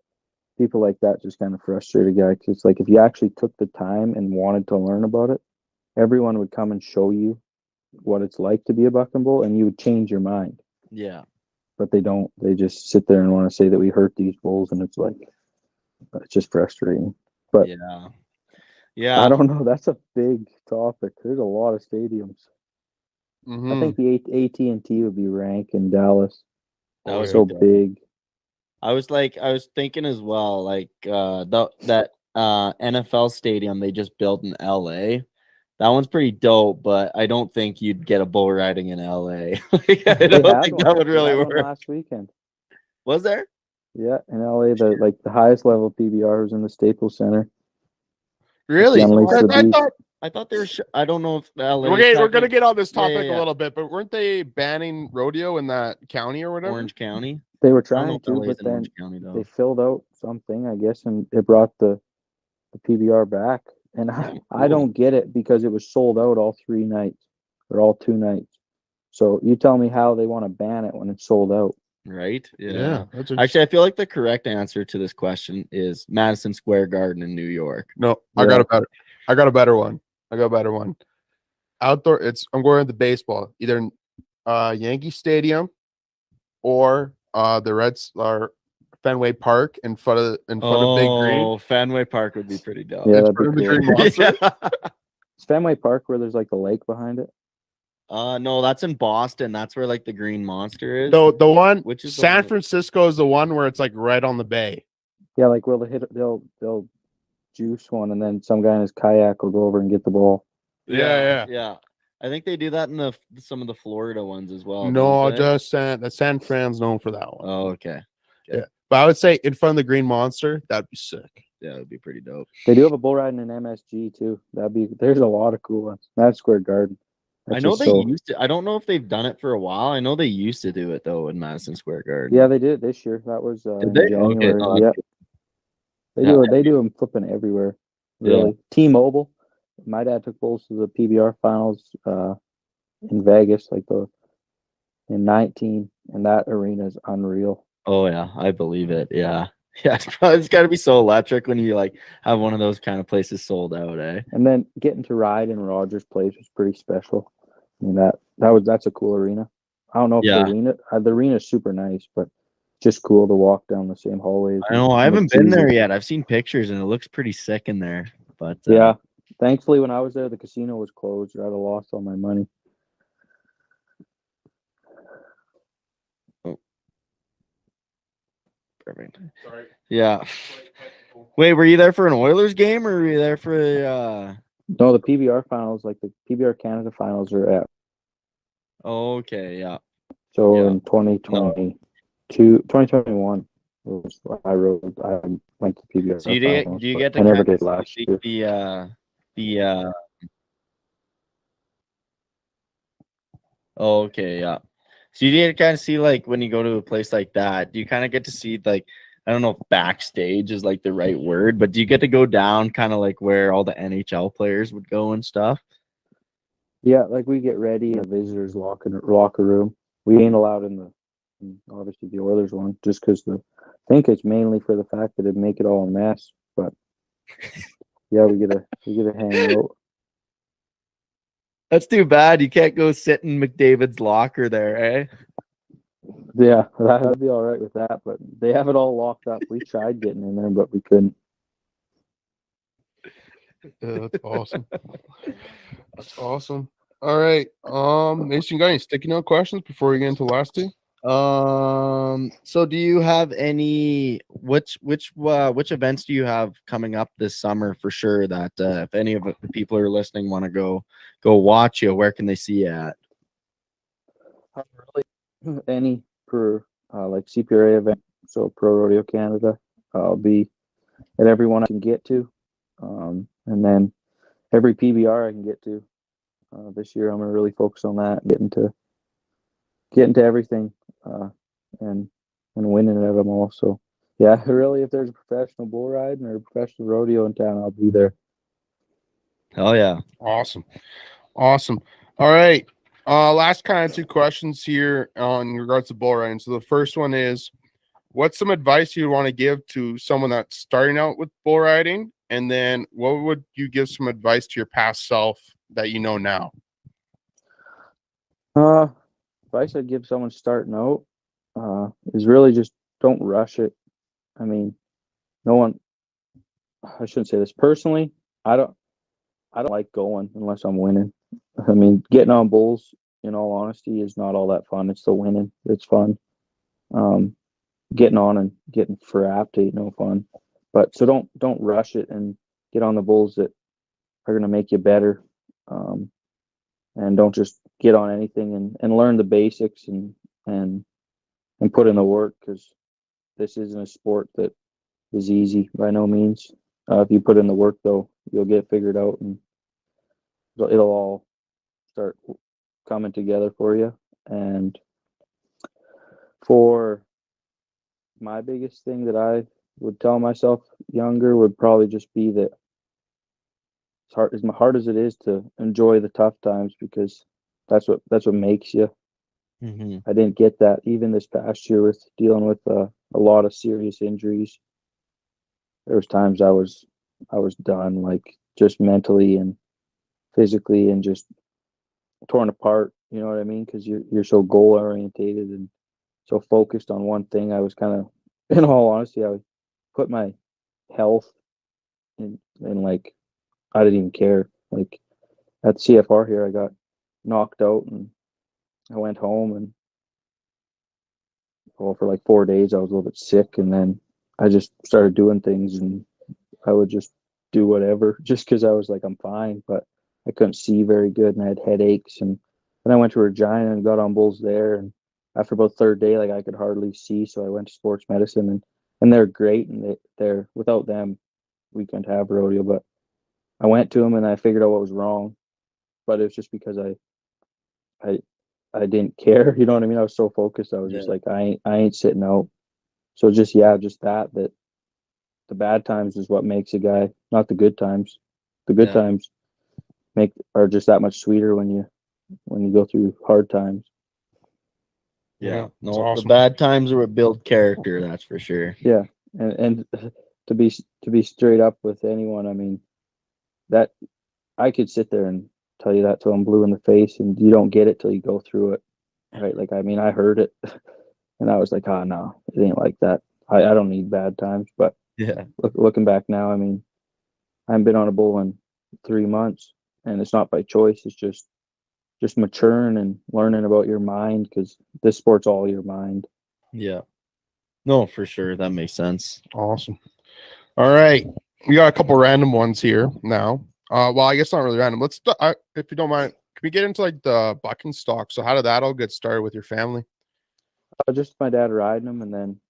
people like that just kind of frustrate a guy because it's like if you actually took the time and wanted to learn about it, everyone would come and show you what it's like to be a bucking bull, and you would change your mind. Yeah. But they don't. They just sit there and want to say that we hurt these bulls, and it's like it's just frustrating. But Yeah. Yeah. I don't know. That's a big topic. There's a lot of stadiums. Mhm. I think the AT&T would be rank in Dallas. That was So dope. big. I was thinking as well, like that NFL stadium they just built in LA. That one's pretty dope, but I don't think you'd get a bull riding in LA. Like, I They don't had think one. that would They really had one work. last weekend. Was there? Yeah, in LA, the highest level PBR was in the Staples Center. Really? Unleash the I Beast. thought I thought they were. I don't know if the LA. we're gonna get on this Yeah, topic yeah. a little bit, but weren't they banning rodeo in that county or whatever? Orange County. They were I don't know trying if to, LA's but in then Orange County though. they filled out something, I guess, and it brought the PBR back. And Yeah, I cool. don't get it because it was sold out all 3 nights or all 2 nights. So you tell me how they want to ban it when it's sold out. right? Yeah. That's Actually, I feel like the correct answer to this question is Madison Square Garden in New York. no, I got a better one. Outdoor. I'm going with the baseball. Either Yankee Stadium or the Reds or Fenway Park in front of Big Green. Oh, Fenway Park would be pretty dope. Yeah, In that'd be front of the cool. Green Monster. It's Fenway Park where there's like a lake behind it. No, that's in Boston. That's where like the Green Monster is. The one, Which is the San one that- Francisco is the one where it's like right on the bay. Yeah, like well, they'll juice one, and then some guy in his kayak will go over and get the ball. Yeah. I think they do that in some of the Florida ones as well. No, don't they? just San Fran's known for that one. Oh, okay. Yeah, but I would say in front of the Green Monster, that'd be sick. Yeah, it'd be pretty dope. They do have a bull riding in MSG too. There's a lot of cool ones. Madison Square Garden. I know they used to. I don't know if they've done it for a while. I know they used to do it though in Madison Square Garden. Yeah, they did it this year. That was in they? Okay, January. no, Yeah, Yeah. They do them flipping everywhere. Really, T-Mobile. My dad took bulls to the PBR finals in Vegas, in 19, and that arena is unreal. Oh yeah, I believe it. Yeah. Yeah, it's got to be so electric when you like have one of those kind of places sold out, eh? And then getting to ride in Rogers Place was pretty special. I mean that's a cool arena. I don't know if the arena is super nice, but just cool to walk down the same hallways. I know I haven't been there yet. I've seen pictures and it looks pretty sick in there. But yeah, thankfully when I was there, the casino was closed. Or I'd have lost all my money. Perfect. Sorry. Yeah. Wait, were you there for an Oilers game or were you there for a No, the PBR finals, like the PBR Canada finals, are at. Okay, yeah. So Yeah. in 2021 was I went to PBR. So do you get to I never kinda did last see year. Okay, yeah. So you get to kind of see like when you go to a place like that, do you kind of get to see like I don't know if backstage is like the right word, but do you get to go down kind of like where all the NHL players would go and stuff? Yeah, like we get ready in the visitors' locker room. We ain't allowed in obviously the Oilers one, just because I think it's mainly for the fact that it'd make it all a mess. But yeah, we get to hang out. That's too bad. You can't go sit in McDavid's locker there, eh? Yeah, that'd be all right with that. But they have it all locked up. We tried getting in there, but we couldn't. Yeah, that's awesome. That's awesome. All right. Mason, got any sticky note questions before we get into the last two? So do you have any which events do you have coming up this summer for sure that if any of the people who are listening want to go watch you, where can they see you at? Really, any per like CPRA event, so Pro Rodeo Canada, I'll be at every one I can get to, and then every PBR I can get to. This year I'm gonna really focus on that, getting to everything, and winning at them all. So yeah, really, if there's a professional bull riding or a professional rodeo in town, I'll be there. Hell yeah. Awesome. All right. Last kind of two questions here in regards to bull riding. So the first one is, what's some advice you want to give to someone that's starting out with bull riding? And then what would you give some advice to your past self that you know now? Advice I'd give someone starting out is really just don't rush it. I mean, I shouldn't say this personally. I don't like going unless I'm winning. I mean, getting on bulls, in all honesty, is not all that fun. It's the winning that's fun. Getting on and getting frapped ain't no fun. But so don't rush it and get on the bulls that are going to make you better. And don't just get on anything and learn the basics and put in the work, because this isn't a sport that is easy by no means. If you put in the work, though, you'll get figured out and it'll all start coming together for you. And for my biggest thing that I would tell myself younger would probably just be that as hard as it is to enjoy the tough times, because that's what makes you. I didn't get that even this past year with dealing with a lot of serious injuries. There was times I was done, like just mentally and physically, and just torn apart. You know what I mean? Because you're so goal orientated and so focused on one thing. I was kind of, in all honesty, I would put my health in like I didn't even care. Like at CFR here, I got knocked out and I went home and well, for like 4 days I was a little bit sick, and then I just started doing things, and I would just do whatever just because I was like I'm fine, but I couldn't see very good and I had headaches, and then I went to Regina and got on bulls there, and after about third day, like I could hardly see, so I went to sports medicine, and they're great, and they're without them we couldn't have rodeo, but I went to them and I figured out what was wrong, but it was just because I I didn't care. You know what I mean? I was so focused. I was just Yeah. like, I ain't sitting out. So just just that the bad times is what makes a guy, not the good times. The good Yeah. times are just that much sweeter when you go through hard times. Yeah. That's No, the awesome. bad times are what build character, that's for sure. Yeah, and to be straight up with anyone, I mean that I could sit there and tell you that till I'm blue in the face, and you don't get it till you go through it, right? Like I mean, I heard it, and I was like, oh no, it ain't like that. I don't need bad times, but Yeah. looking back now, I mean, I haven't been on a bull in 3 months, and it's not by choice. It's just maturing and learning about your mind, because this sport's all your mind. Yeah. No, for sure. That makes sense. Awesome. All right, we got a couple random ones here now. Well, I guess not really random. If you don't mind, can we get into like the bucking stock? So, how did that all get started with your family? Just my dad riding them, and then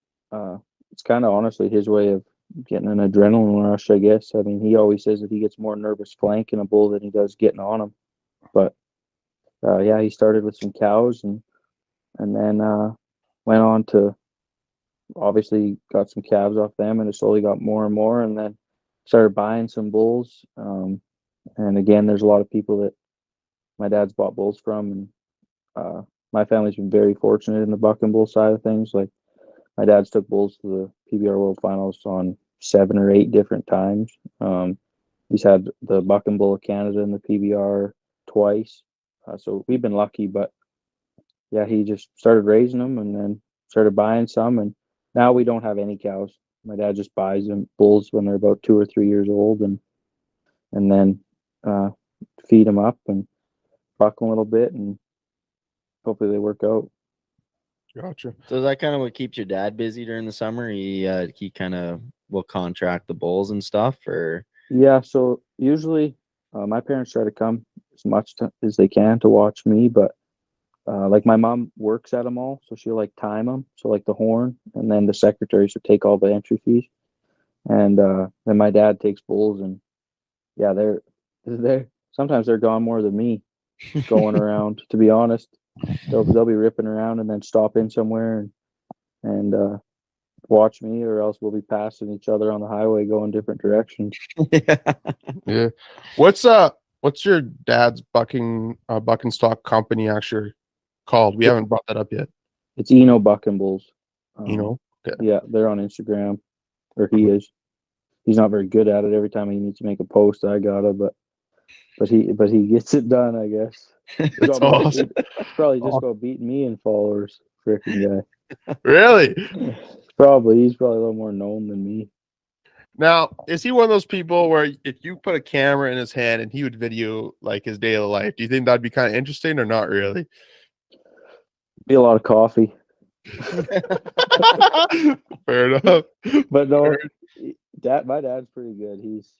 it's kind of honestly his way of getting an adrenaline rush, I guess. I mean, he always says that he gets more nervous flanking a bull than he does getting on him. But yeah, he started with some cows, and then went on to obviously got some calves off them, and it slowly got more and more, and then started buying some bulls. And again, there's a lot of people that my dad's bought bulls from, and my family's been very fortunate in the buck and bull side of things. Like my dad's took bulls to the PBR World Finals on 7 or 8 different times. He's had the buck and bull of Canada in the PBR twice, so we've been lucky. But yeah, he just started raising them, and then started buying some, and now we don't have any cows. My dad just buys them bulls when they're about 2 or 3 years old, and then uh, feed them up and buck them a little bit, and hopefully they work out. Gotcha. So is that kind of what keeps your dad busy during the summer? He kind of will contract the bulls and stuff, or Yeah, so usually my parents try to come as much as they can to watch me, but like my mom works at them all, so she'll like time them. So like the horn, and then the secretaries will take all the entry fees, and then my dad takes bulls, and yeah, they're sometimes they're gone more than me going around. To be honest, they'll be ripping around and then stop in somewhere and watch me, or else we'll be passing each other on the highway going different directions. Yeah. What's your dad's bucking stock company actually called? We haven't brought that up yet. It's Eno Buck and Bulls. You know. Okay. Yeah, they're on Instagram, or he is. He's not very good at it. Every time he needs to make a post, I gotta, but he gets it done, I guess. That's awesome. It's probably just about beating me in followers, freaking Really? guy. He's probably a little more known than me. Now, is he one of those people where if you put a camera in his hand and he would video like his daily life, do you think that'd be kind of interesting or not really? Be a lot of coffee. Fair enough. But no, my dad's pretty good. He's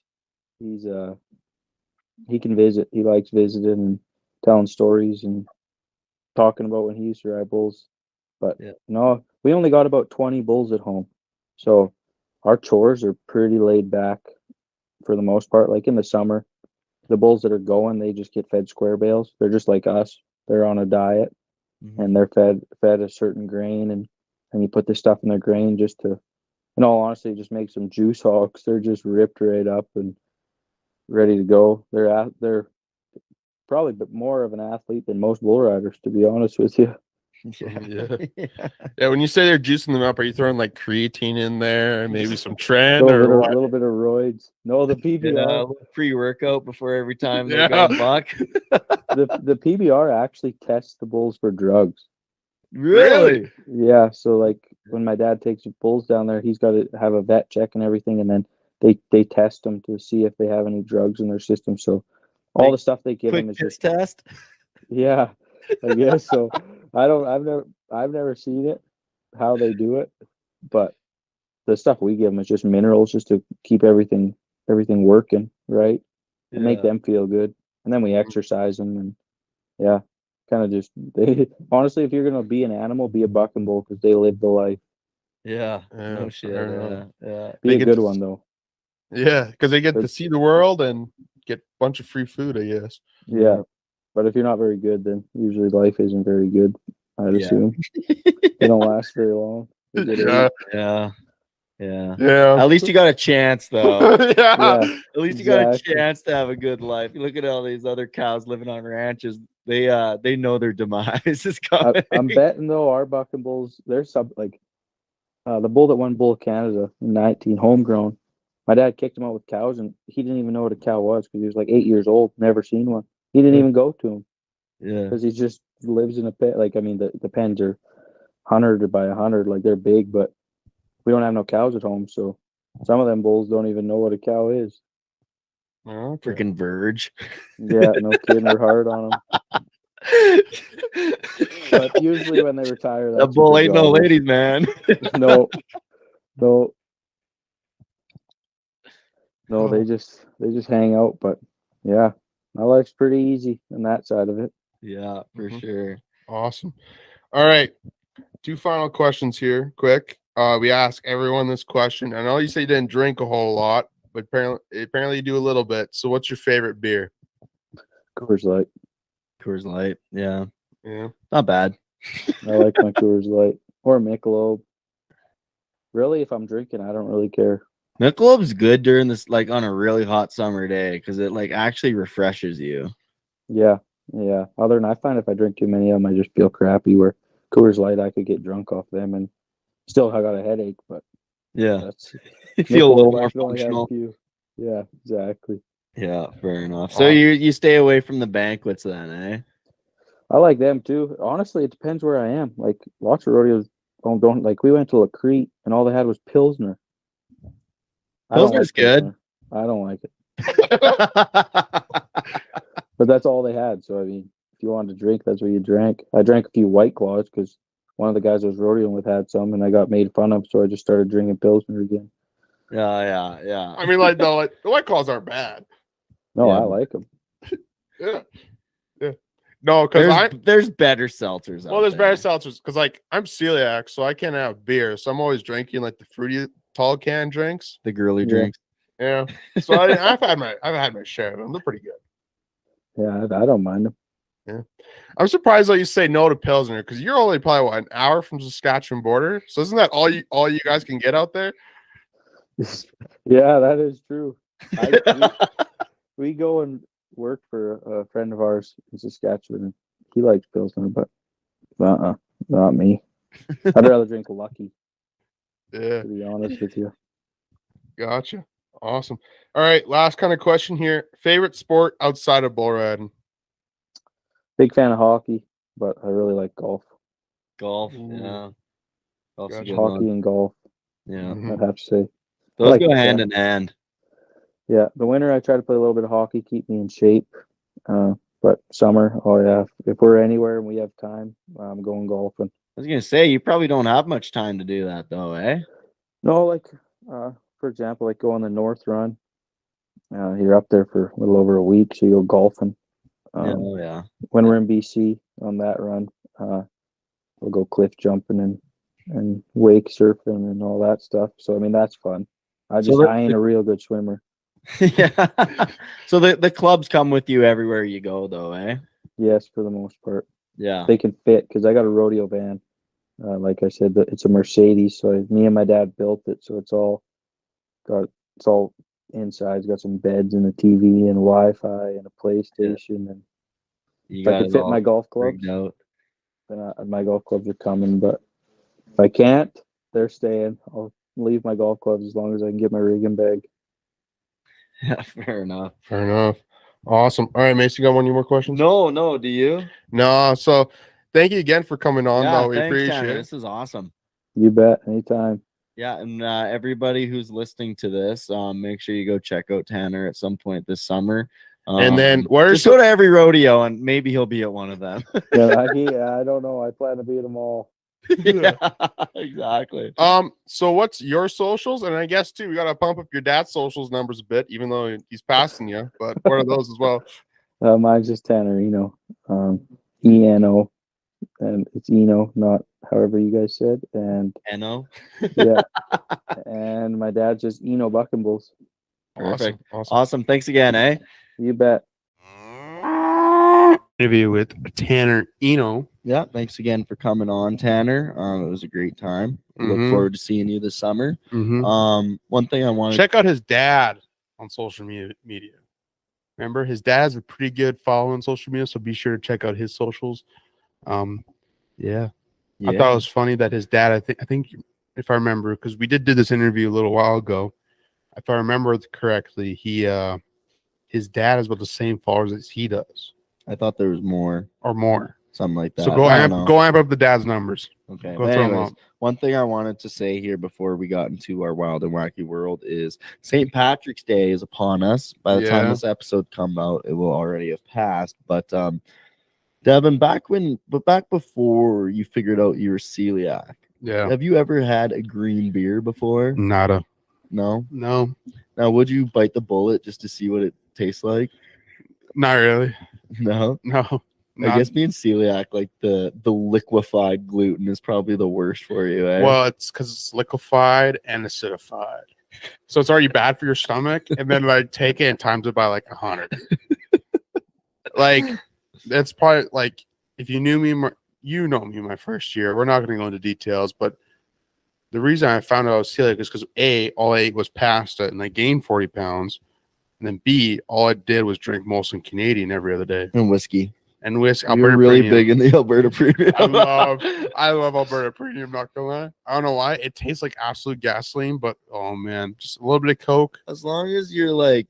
he can visit. He likes visiting and telling stories and talking about when he used to ride bulls. But Yeah. no, we only got about 20 bulls at home, so our chores are pretty laid back for the most part. Like in the summer, the bulls that are going, they just get fed square bales. They're just like us. They're on a diet, and they're fed a certain grain, and you put this stuff in their grain just to, in all honesty, just make some juice hogs. They're just ripped right up and ready to go. They're probably more of an athlete than most bull riders, to be honest with you. Yeah. Yeah. Yeah, when you say they're juicing them up, are you throwing like creatine in there and maybe some tren little or bit of what? little bit of roids. No, the Yeah, a PBR. little pre-workout before every time they Yeah. go on buck. The PBR actually tests the bulls for drugs. Really? Yeah, so like when my dad takes the bulls down there, he's got to have a vet check and everything, and then they test them to see if they have any drugs in their system. So all Like, the stuff they give Quick them is piss just test. yeah, I guess so. I've never seen it how they do it, but the stuff we give them is just minerals just to keep everything working right and make Yeah. them feel good. And then we exercise them and yeah, kind of just they honestly, if you're gonna be an animal, be a buck and bull because they live the life. Yeah. Yeah, No shit. fair Yeah. enough. Yeah. Be They a get good to one though. Yeah, because they get to But see the world and get a bunch of free food, I guess. yeah, but if you're not very good, then usually life isn't very good. I'd Yeah. assume they don't last very long. They get Yeah, old. Yeah. Yeah. yeah, At least you got a chance, though. yeah. Yeah, At least you got a exactly. chance to have a good life. You look at all these other cows living on ranches. They know their demise is coming. I'm betting though our buck and bulls, they're the bull that won Bull of Canada in 19 homegrown. My dad kicked him out with cows, and he didn't even know what a cow was because he was like 8 years old, never seen one. He didn't even go to him Yeah. because he just lives in a pit. Like, I mean, the pens are 100 by 100, like they're big, but we don't have no cows at home. So some of them bulls don't even know what a cow is. Okay. Freaking Verge. Yeah, no kidding. We're hard on them. But usually when they retire, That that's bull what their ain't no job is. ladies, man. No, no, no. Oh. They just hang out. But yeah, my life's pretty easy on that side of it. Yeah, for Mhm. sure. Awesome. All right. 2 final questions here, quick. We ask everyone this question. I know you say you didn't drink a whole lot, but apparently you do a little bit. So what's your favorite beer? Coors Light. Coors Light. Yeah. Yeah. Not bad. I like my Coors Light or Michelob. Really, if I'm drinking, I don't really care. Michelob's good during this, like on a really hot summer day, because it like actually refreshes you. Yeah, yeah. Other than I find if I drink too many of them, I just feel crappy. Where Coors Light, I could get drunk off them and still I got a headache. But Yeah. that's You feel a little Michelob, I more could only have a functional. few. Yeah, exactly. Yeah, fair enough. So Awesome. you stay away from the banquets then, eh? I like them too. Honestly, it depends where I am. Like lots of rodeos don't like. We went to La Crete and all they had was Pilsner. I don't Pilsner's like good. Pilsner. I don't like it. But that's all they had. So I mean, if you wanted to drink, that's what you drank. I drank a few White Claws because one of the guys I was rodeoing with had some, and I got made fun of, so I just started drinking Pilsner again. Yeah. I mean, like the White Claws aren't bad. No, Yeah. I like them. Yeah. Yeah. No, because There's better seltzers. well, out there's better there. seltzers because like I'm celiac, so I can't have beer. So I'm always drinking like the fruity tall can drinks. The girly Yeah. drinks. Yeah. So I've had my share of them. They're pretty good. Yeah, I don't mind them. I'm surprised that you say no to Pilsner because you're only probably an hour from Saskatchewan border. So isn't that all you guys can get out there? Yeah, that is true. We go and work for a friend of ours in Saskatchewan, and he likes Pilsner, but not me. I'd rather drink Lucky, Yeah. to be honest with you. Gotcha. Awesome. All right. Last kind of question here. Favorite sport outside of bull riding? Big fan of hockey, but I really like golf. Golf. Ooh. Yeah. Golf's a Gotcha. good Hockey one. and golf, Yeah. Mhm. I'd have to say. Those like go the hand sun. in hand. Yeah, the winter I try to play a little bit of hockey, keep me in shape. But summer, oh yeah, if we're anywhere and we have time, I'm going golfing. I was gonna say you probably don't have much time to do that though, eh? No, like for example, like go on the North Run. You're up there for a little over a week, so you go golfing. Yeah. When we're in BC on that run, we'll go cliff jumping and wake surfing and all that stuff. So I mean that's fun. I ain't a real good swimmer. Yeah. So the clubs come with you everywhere you go though, eh? Yes, for the most part. Yeah. They can fit because I got a rodeo van. Like I said, it's a Mercedes. So me and my dad built it. So it's all inside. It's got some beds and a TV and Wi-Fi and a PlayStation, and You if I got could it fit all my golf clubs, rigged out. then my golf clubs are coming. But if I can't, they're staying. I'll leave my golf clubs as long as I can get my rigging bag. Yeah, fair enough. Fair enough. Awesome. All right, Mace, you got one more questions? No, do you? No. So thank you again for coming on, Yeah, though. We thanks, appreciate Tanner. it. This is awesome. You bet. Anytime. Yeah, and everybody who's listening to this, make sure you go check out Tanner at some point this summer. And then where's just go to every rodeo, and maybe he'll be at one of them. Yeah, I don't know. I plan to be at them all. Yeah, exactly. So what's your socials? And I guess too, we gotta pump up your dad's socials numbers a bit, even though he's passing you. But what are those as well? Mine's just Tanner Eno. Eno, and it's Eno, not however you guys said. And Eno. yeah, and my dad's just Eno Buckenbulls. Perfect. Awesome. Awesome. Thanks again, eh? You bet. Interview with Tanner Eno. Yeah, thanks again for coming on, Tanner. It was a great time. Look Mhm. forward to seeing you this summer. Mhm. One thing I want to Check out his dad on social media. Remember, his dad's a pretty good follow on social media, so be sure to check out his socials. Yeah. I thought it was funny that his dad, I think if I remember, because we did this interview a little while ago. If I remember correctly, his dad has about the same followers as he does, I thought there was more, or more. something like that. So go I don't know. amp up the dad's numbers. Okay. Go But throw 'em anyways, up. one thing I wanted to say here before we got into our wild and wacky world is St. Patrick's Day is upon us. By the time Yeah. this episode come out, it will already have passed. But Devin, back before you figured out you were celiac, Yeah. have you ever had a green beer before? Nada. No. No. Now, would you bite the bullet just to see what it tastes like? Not really. No. No. I guess being celiac, like the liquefied gluten is probably the worst for you. Eh? Well, it's because it's liquefied and acidified, so it's already bad for your stomach. And then like take it and times it by like 100. Like that's probably like if you knew me, you know me my first year. We're not going to go into details, but the reason I found out I was celiac is because A, all I ate was pasta and I gained 40 pounds, and then B, all I did was drink Molson Canadian every other day And whiskey. and whiskey. You're really big in the Alberta Premium. I love Alberta Premium, not gonna lie. I don't know why. It tastes like absolute gasoline, but oh man, just a little bit of Coke, As long as you're like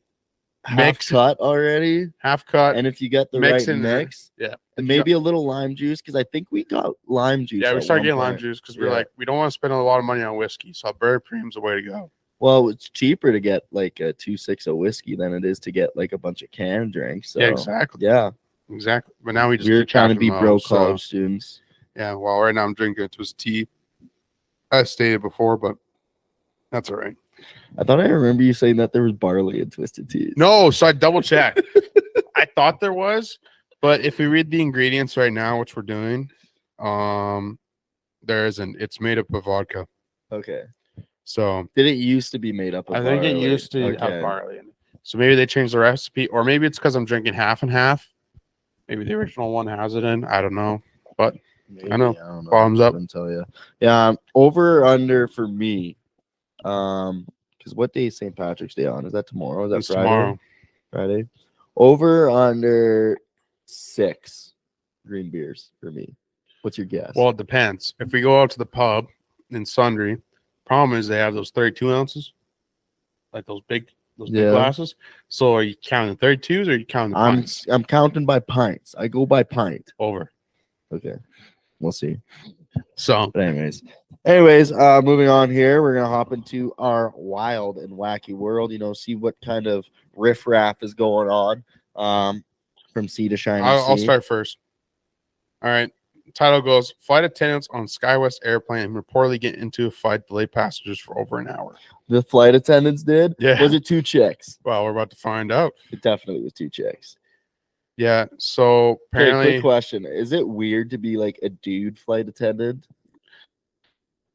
half Mix it. cut already, half cut. and if you get the Mix right in there. mix, Yeah. and maybe a little lime juice, because I think we got lime juice. Yeah, we at started one getting lime point. juice because we're Yeah. like, we don't want to spend a lot of money on whiskey. So Alberta Premium's the way to go. Well, it's cheaper to get like a 2.6 of whiskey than it is to get like a bunch of canned drinks. So Yeah, exactly. yeah, Exactly. But now we just we're keep trying to tracking be them broke out, so, college students. yeah, well, right now I'm drinking it was tea. I stated before, but that's all right. I thought I remember you saying that there was barley in Twisted Teas. No, so I double checked. I thought there was, but if we read the ingredients right now, which we're doing, there isn't. It's made up of vodka. Okay. So Did it used to be made up of I think it barley? used to have Okay. barley in it. So maybe they changed the recipe, or maybe it's because I'm drinking half and half. Maybe the original one has it in. I don't know. But Maybe, I know. don't Bottoms up. Couldn't tell you. Yeah, over or under for me. Because what day is St. Patrick's Day on? Is that tomorrow? Is that it's Friday? tomorrow. Friday. Over or under 6 green beers for me. What's your guess? Well, it depends. If we go out to the pub in Sundry, problem is they have those 32 ounces, like those big Yeah. glasses. So are you counting 32s or are you counting the pints? I'm counting by pints. I go by pint. Over. Okay. We'll see. So But anyways, moving on here, we're gonna hop into our wild and wacky world. See what kind of riffraff is going on. From sea to shining I'll sea. start first. All right. Title goes: Flight attendants on SkyWest airplane reportedly get into a fight, delay passengers for over an hour. The flight attendants did. Yeah. Was it 2 chicks? Well, we're about to find out. It definitely was 2 chicks. Yeah. So Okay, apparently, quick question: is it weird to be like a dude flight attendant?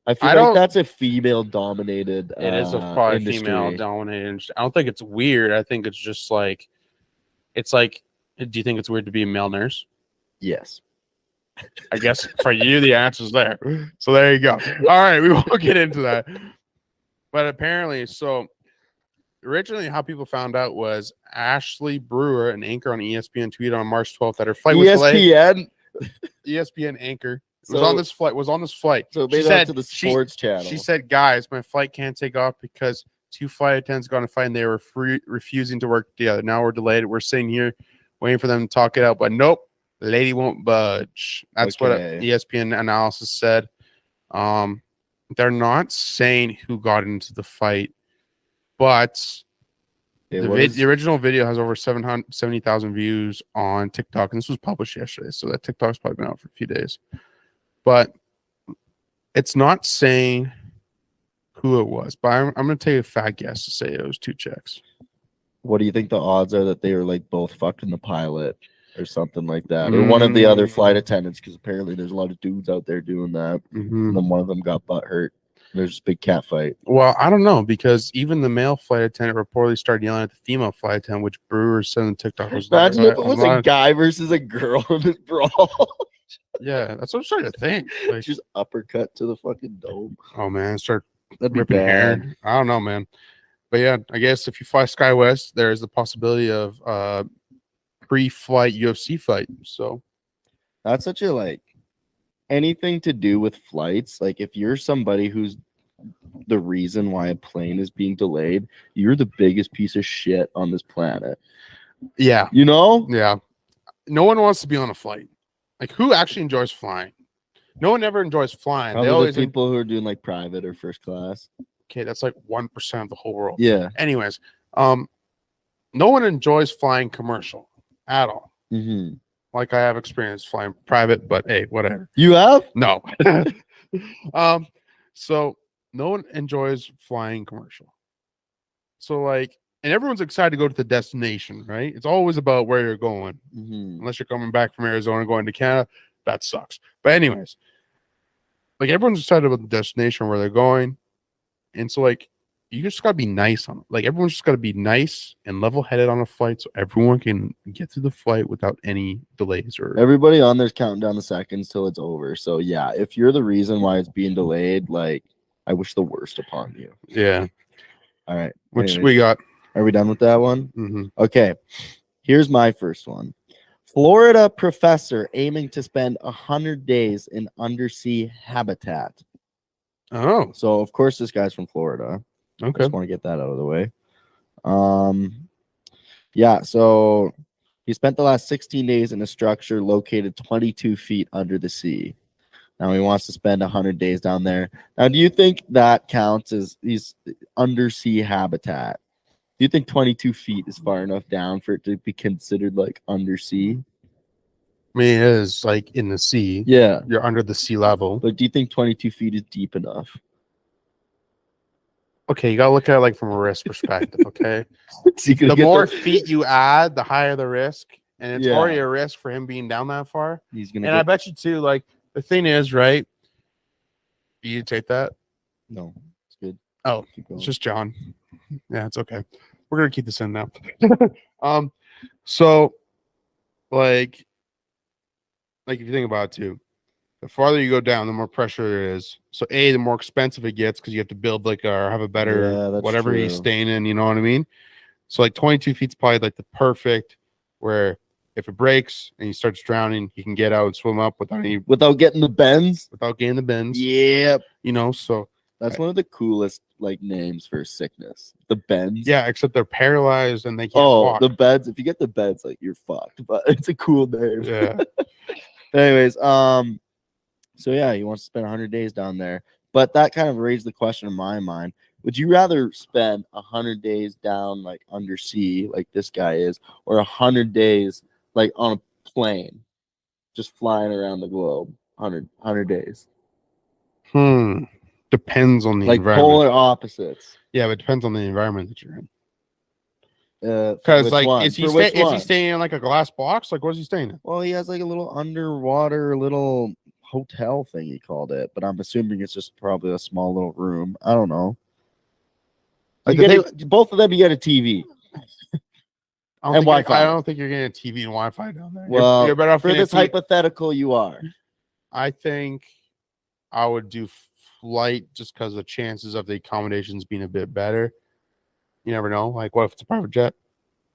I feel I like don't- that's a female-dominated. it is a probably industry. female-dominated industry. I don't think it's weird. I think it's just like, it's like, do you think it's weird to be a male nurse? Yes. I guess for you, the answer's there. So there you go. All right, we won't get into that. But apparently, so originally how people found out was Ashley Brewer, an anchor on ESPN, tweeted on March 12th that her flight was delayed. ESPN. ESPN anchor was So- on this flight. So it She made it out said to the she- sports channel. She said, "Guys, my flight can't take off because 2 flight attendants got in a fight and they were refusing to work together. Now we're delayed. We're sitting here waiting for them to talk it out, but nope, the lady won't budge." That's what Okay. ESPN analysis said. They're not saying who got into the fight, but the original video has over 770,000 views on TikTok, and this was published yesterday, so that TikTok's probably been out for a few days. But it's not saying who it was, but I'm going to take a fat guess to say it was 2 chicks. What do you think the odds are that they were like both fucking the pilot or something like that, or one of the other flight attendants? Because apparently there's a lot of dudes out there doing that. Mhm. And then one of them got butt hurt. There's a big cat fight. Well, I don't know, because even the male flight attendant reportedly started yelling at the female flight attendant, which Brewers said on TikTok was Imagine if it was a not- guy versus a girl in this brawl. Yeah, that's what I'm starting to think. Like, Just uppercut to the fucking dome. oh man, start That'd be ripping bad. hair. I don't know, man. But yeah, I guess if you fly SkyWest, there's the possibility of pre-flight UFC fight. So That's such a like anything to do with flights. Like if you're somebody who's the reason why a plane is being delayed, you're the biggest piece of shit on this planet. yeah, You know? yeah. No one wants to be on a flight. Like, who actually enjoys flying? No one ever enjoys flying. Probably They always the people who are doing like private or first class. okay. That's like 1% of the whole world. Yeah. Anyways, no one enjoys flying commercial at all. Mm-hmm. Like, I have experience flying private, but hey, whatever. You have? No. So no one enjoys flying commercial. So like, and everyone's excited to go to the destination, right? It's always about where you're going. Mm-hmm. Unless you're coming back from Arizona going to Canada, that sucks. But anyways, like, everyone's excited about the destination where they're going. And so like, you just gotta be nice on it. Like, everyone's just gotta be nice and level-headed on a flight so everyone can get through the flight without any delays or Everybody on there's counting down the seconds till it's over. So yeah, if you're the reason why it's being delayed, like I wish the worst upon you. yeah. All right. Which anyways, we got. are we done with that one? Mhm. Okay. Here's my first one. Florida professor aiming to spend 100 days in undersea habitat. Oh, So of course this guy's from Florida. okay. Just want to get that out of the way. Yeah, so he spent the last 16 days in a structure located 22 feet under the sea. Now he wants to spend 100 days down there. Now, do you think that counts as he's undersea habitat? Do you think 22 feet is far enough down for it to be considered like undersea? I mean, it is like in the sea. Yeah, You're under the sea level. but do you think 22 feet is deep enough? Okay, you gotta look at it like from a risk perspective. Okay, Is he gonna the get more feet you add, the higher the risk, and it's Yeah. already a risk for him being down that far. he's gonna And I get, bet you too. Like, the thing is, right? You take that. no, it's good. Oh, Keep going. it's just John. Yeah, it's okay. We're gonna keep this in now. So like if you think about it too, the farther you go down, the more pressure there is. So the more expensive it gets because you have to build like or have a better Yeah, that's whatever he's true. staying in. You know what I mean? So like 22 feet's probably like the perfect where if it breaks and he starts drowning, he can get out and swim up without Without getting the bends. getting the bends. Yep. You know, so That's one of the coolest like names for sickness. The bends. yeah, except they're paralyzed and they can't Oh, walk. the beds. If you get the beds, like you're fucked. But it's a cool name. Yeah. Anyways, so yeah, he wants to spend 100 days down there. But that kind of raised the question in my mind: would you rather spend 100 days down like undersea, like this guy is, or 100 days like on a plane, just flying around the globe? 100 days. Depends on the Like environment. polar opposites. Yeah, but it depends on the environment that you're in. Because Because like, is he staying in like a glass box? Like, what's he staying in? Well, he has like a little underwater little hotel thing, he called it, but I'm assuming it's just probably a small little room. I don't know. Like, Both of them, you get a TV. I don't and think you're- Wi-Fi. I don't think you're getting a TV and Wi-Fi down there. Well, you're better off for getting a this TV. hypothetical, you are. I think I would do flight just because the chances of the accommodations being a bit better. You never know. Like, what if it's a private jet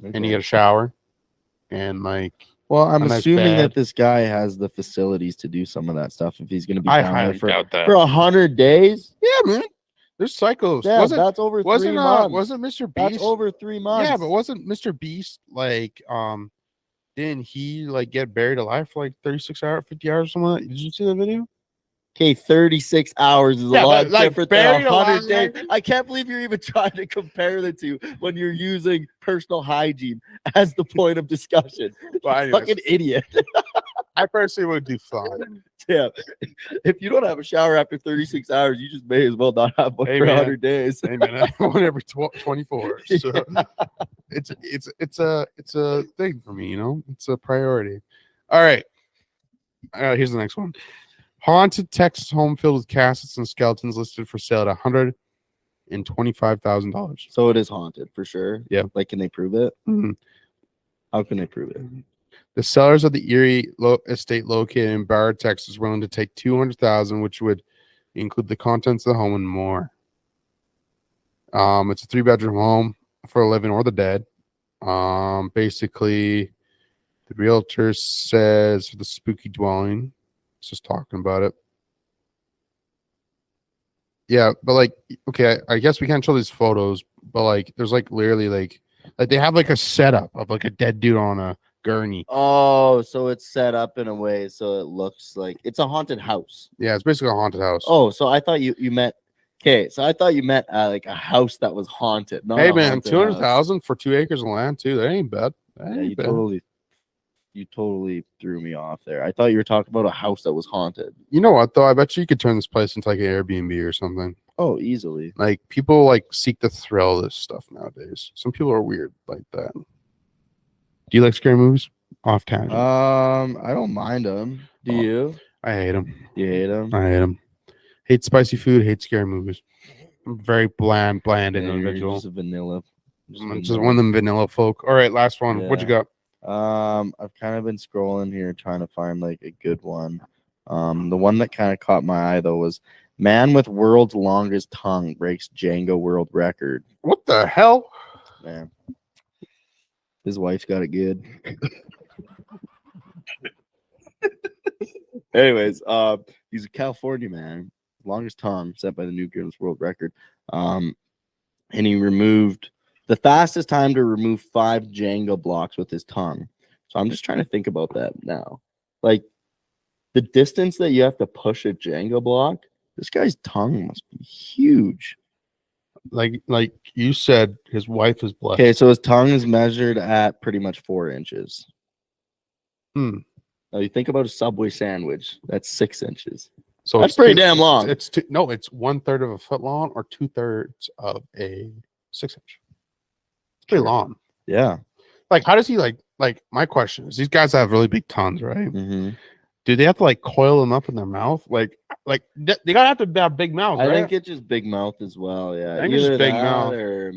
and you get a shower and like Well, I'm a nice assuming bed. that this guy has the facilities to do some of that stuff if he's going to be I down there highly doubt that. for 100 days. Yeah, man. There's psychos. Yeah, that's over 3 months. Wasn't Mr. That's Beast? over 3 months. Yeah, but wasn't Mr. Beast like didn't he like get buried alive for like 36 hours, 50 hours or something like that? Did you see the video? Okay, 36 hours is a Yeah, lot but, like, different than buried 100 alive- days. I can't believe you're even trying to compare the two when you're using personal hygiene as the point of discussion. Well, anyways, Fucking idiot. I personally would do fine. Yeah. If you don't have a shower after 36 hours, you just may as well not have one Hey, for man. 100 days. Hey man, I have one every 24. So it's a thing for me, you know. It's a priority. All right. Here's the next one. Haunted Texas home filled with caskets and skeletons listed for sale at $125,000. So it is haunted for sure. Yeah. Like, can they prove it? Mhm. How can they prove it? The sellers of the Erie estate located in Broward, Texas, were willing to take $200,000, which would include the contents of the home and more. It's a 3-bedroom home for a living or the dead. Basically, the realtor says for the spooky dwelling. It's just talking about it. Yeah, but like, okay, I guess we can't show these photos, but like, there's like literally like they have like a setup of like a dead dude on a gurney. Oh, so it's set up in a way so it looks like it's a haunted house. Yeah, it's basically a haunted house. Oh, so I thought you meant okay. So I thought you meant like a house that was haunted. Not hey a man, haunted 200,000 for 2 acres of land too. That ain't bad. That house. ain't Yeah, bad. you totally threw me off there. I thought you were talking about a house that was haunted. You know what though? I bet you could turn this place into like an Airbnb or something. Oh, easily. Like people like seek the thrill of this stuff nowadays. Some people are weird like that. Do you like scary movies? Off tangent. I don't mind them. Do Oh. you? I hate them. You hate them? I hate them. Hate spicy food. Hate scary movies. I'm a very bland You're individual. just a vanilla. I'm just one of them vanilla folk. All right, last one. What you got? I've kind of been scrolling here trying to find like a good one. The one that kind of caught my eye though was man with world's longest tongue breaks Jenga world record. What the hell? Man, his wife's got it good. Anyways, he's a California man, longest tongue set by the new Guinness World Record. And he removed the fastest time to remove 5 Jenga blocks with his tongue. So I'm just trying to think about that now. Like the distance that you have to push a Jenga block, this guy's tongue must be huge. Like you said, his wife is blessed. Okay, so his tongue is measured at pretty much 4 inches. Hmm. Now you think about a Subway sandwich, that's 6 inches. So That's it's pretty damn long. It's 1/3 of a foot long or 2/3 of a 6-inch. It's pretty long. Yeah. Like, how does he like my question is these guys have really big tongues, right? Mm-hmm. Do they have to like coil them up in their mouth? Like they gotta have to have big mouth, I right? think it's just big mouth as well. Yeah. I think it's just Either big that mouth. or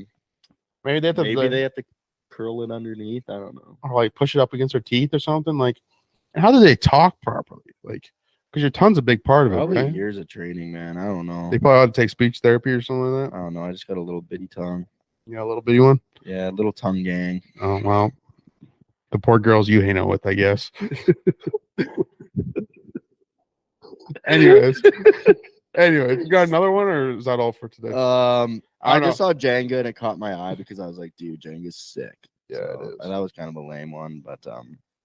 maybe they have to maybe they have to curl it underneath. I don't know. or like push it up against their teeth or something. Like, and how do they talk properly? Like, because your tongue's a big part of Probably it, right? years of training, man. I don't know. They probably ought to take speech therapy or something like that. I don't know. I just got a little bitty tongue. Yeah, a little bitty one. Yeah, little tongue gang. Oh well, the poor girls you hang out with, I guess. Anyways, you got another one, or is that all for today? I I don't just saw Jenga and it caught my eye because I was like, dude, Jenga's sick. Yeah, it is. And that was kind of a lame one, but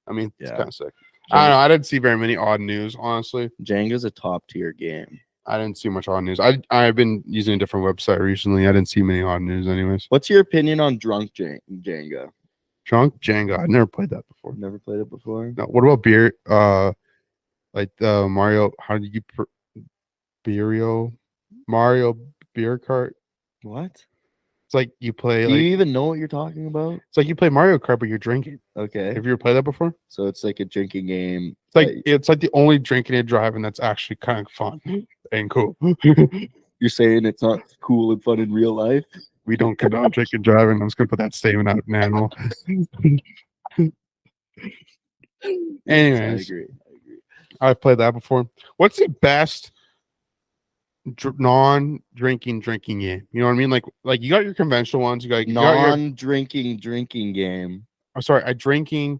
I mean, it's yeah. kind of sick. I don't know. I didn't see very many odd news, honestly. Jenga's a top tier game. I didn't see much odd news. I've been using a different website recently. I didn't see many odd news, anyways. What's your opinion on drunk Jenga? Drunk Jenga. I've never played that before. Never played it before. No. What about beer? Like Mario. How did you Mario beer kart? What? It's like you play. Do Like, you even know what you're talking about? it's like you play Mario Kart, but you're drinking. Okay. Have you ever played that before? So it's like a drinking game. It's like the only drinking and driving that's actually kind of fun and cool. You're saying it's not cool and fun in real life? We don't condone drinking and driving. I'm just gonna put that statement out now. Anyways, I agree. I've played that before. What's the best non-drinking drinking game? You know what I mean? Like you got your conventional ones. You got your Non-drinking drinking game. I'm sorry, a drinking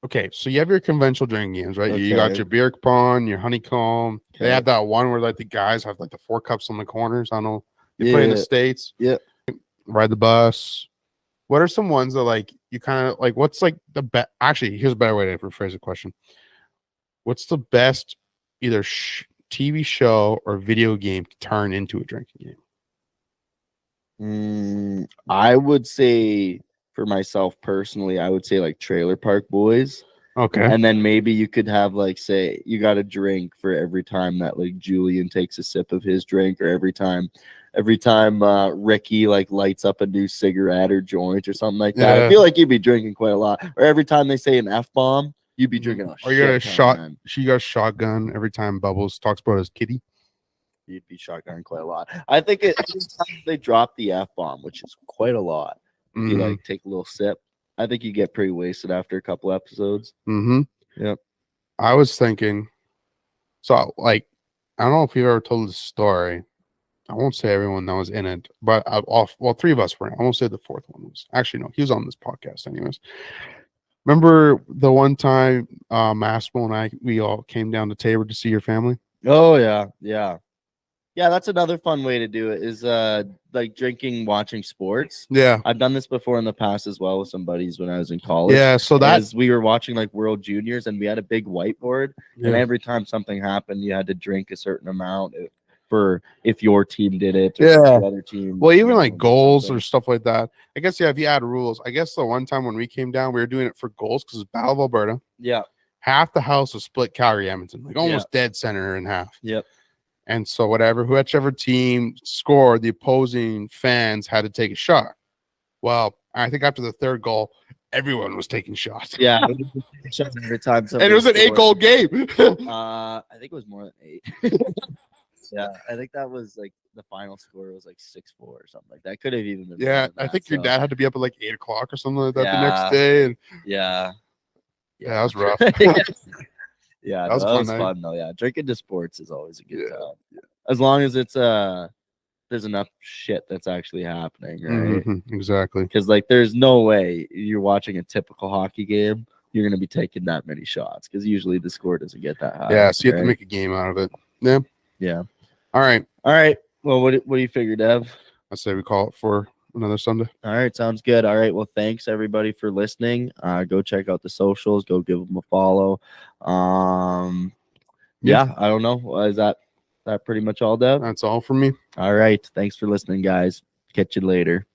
okay, so you have your conventional drinking games, right? You got Okay. your beer pong, your honeycomb. They Okay. have that one where like the guys have like the 4 cups on the corners. I don't know. You play in the Yeah. States. Yeah. Ride the bus. What are some ones that like you kind of like? What's like the best? Actually, here's a better way to rephrase the question. What's the best either TV show or video game to turn into a drinking game? I would say for myself personally, I would say like Trailer Park Boys. Okay. And then maybe you could have like say you got a drink for every time that like Julian takes a sip of his drink, or every time Ricky like lights up a new cigarette or joint or something like that. Yeah. I feel like you'd be drinking quite a lot. Or every time they say an F-bomb, you'd be drinking a Or you got a shit ton, shot. man. She got a shotgun every time Bubbles talks about his kitty. You'd be shotgun quite a lot. I think they drop the F-bomb, which is quite a lot. If you like take a little sip, I think you get pretty wasted after a couple episodes. Yep. I was thinking, so like, I don't know if you've ever told this story. I won't say everyone that was in it, but well, 3 of us were. I won't say the 4th one was. Actually, no, he was on this podcast, anyways. Remember the one time Massimo and we all came down to Tabor to see your family? Oh yeah, yeah. Yeah, that's another fun way to do it is like drinking, watching sports. Yeah. I've done this before in the past as well with some buddies when I was in college. Yeah, so that's we were watching like World Juniors and we had a big whiteboard, and yeah. every time something happened, you had to drink a certain amount for if your team did it or Yeah. the other team. Well, even like did goals something. or stuff like that. I guess yeah, if you add rules, I guess the one time when we came down, we were doing it for goals because it's Battle of Alberta. Yeah. Half the house was split Calgary Edmonton, like almost dead center in half. Yep. And so whichever team scored, the opposing fans had to take a shot. Well, I think after the 3rd goal, everyone was taking shots. Yeah. Every time And it was an 8-goal game. I think it was more than 8. Yeah, I think that was like the final score was like 6-4 or something like that. Could have even been. Yeah, more than I that, think your so- dad had to be up at like 8 o'clock or something like that the Yeah. next day. And Yeah. yeah, that was rough. Yeah, That was that fun was night. fun though. Yeah, drinking to sports is always a good Yeah, time. As long as it's there's enough shit that's actually happening, right? Mhm, exactly. Because like there's no way you're watching a typical hockey game, you're gonna be taking that many shots because usually the score doesn't get that high. Yeah, so you have to right? make a game out of it. Yeah. Yeah. All right. All right. Well, what do you figure, Dev? I say we call it for another Sunday. All right, sounds good. All right, well, thanks everybody for listening. Go check out the socials. Go give them a follow. Yeah, I don't know. Is that pretty much all, Dev? That's all from me. All right, thanks for listening, guys. Catch you later.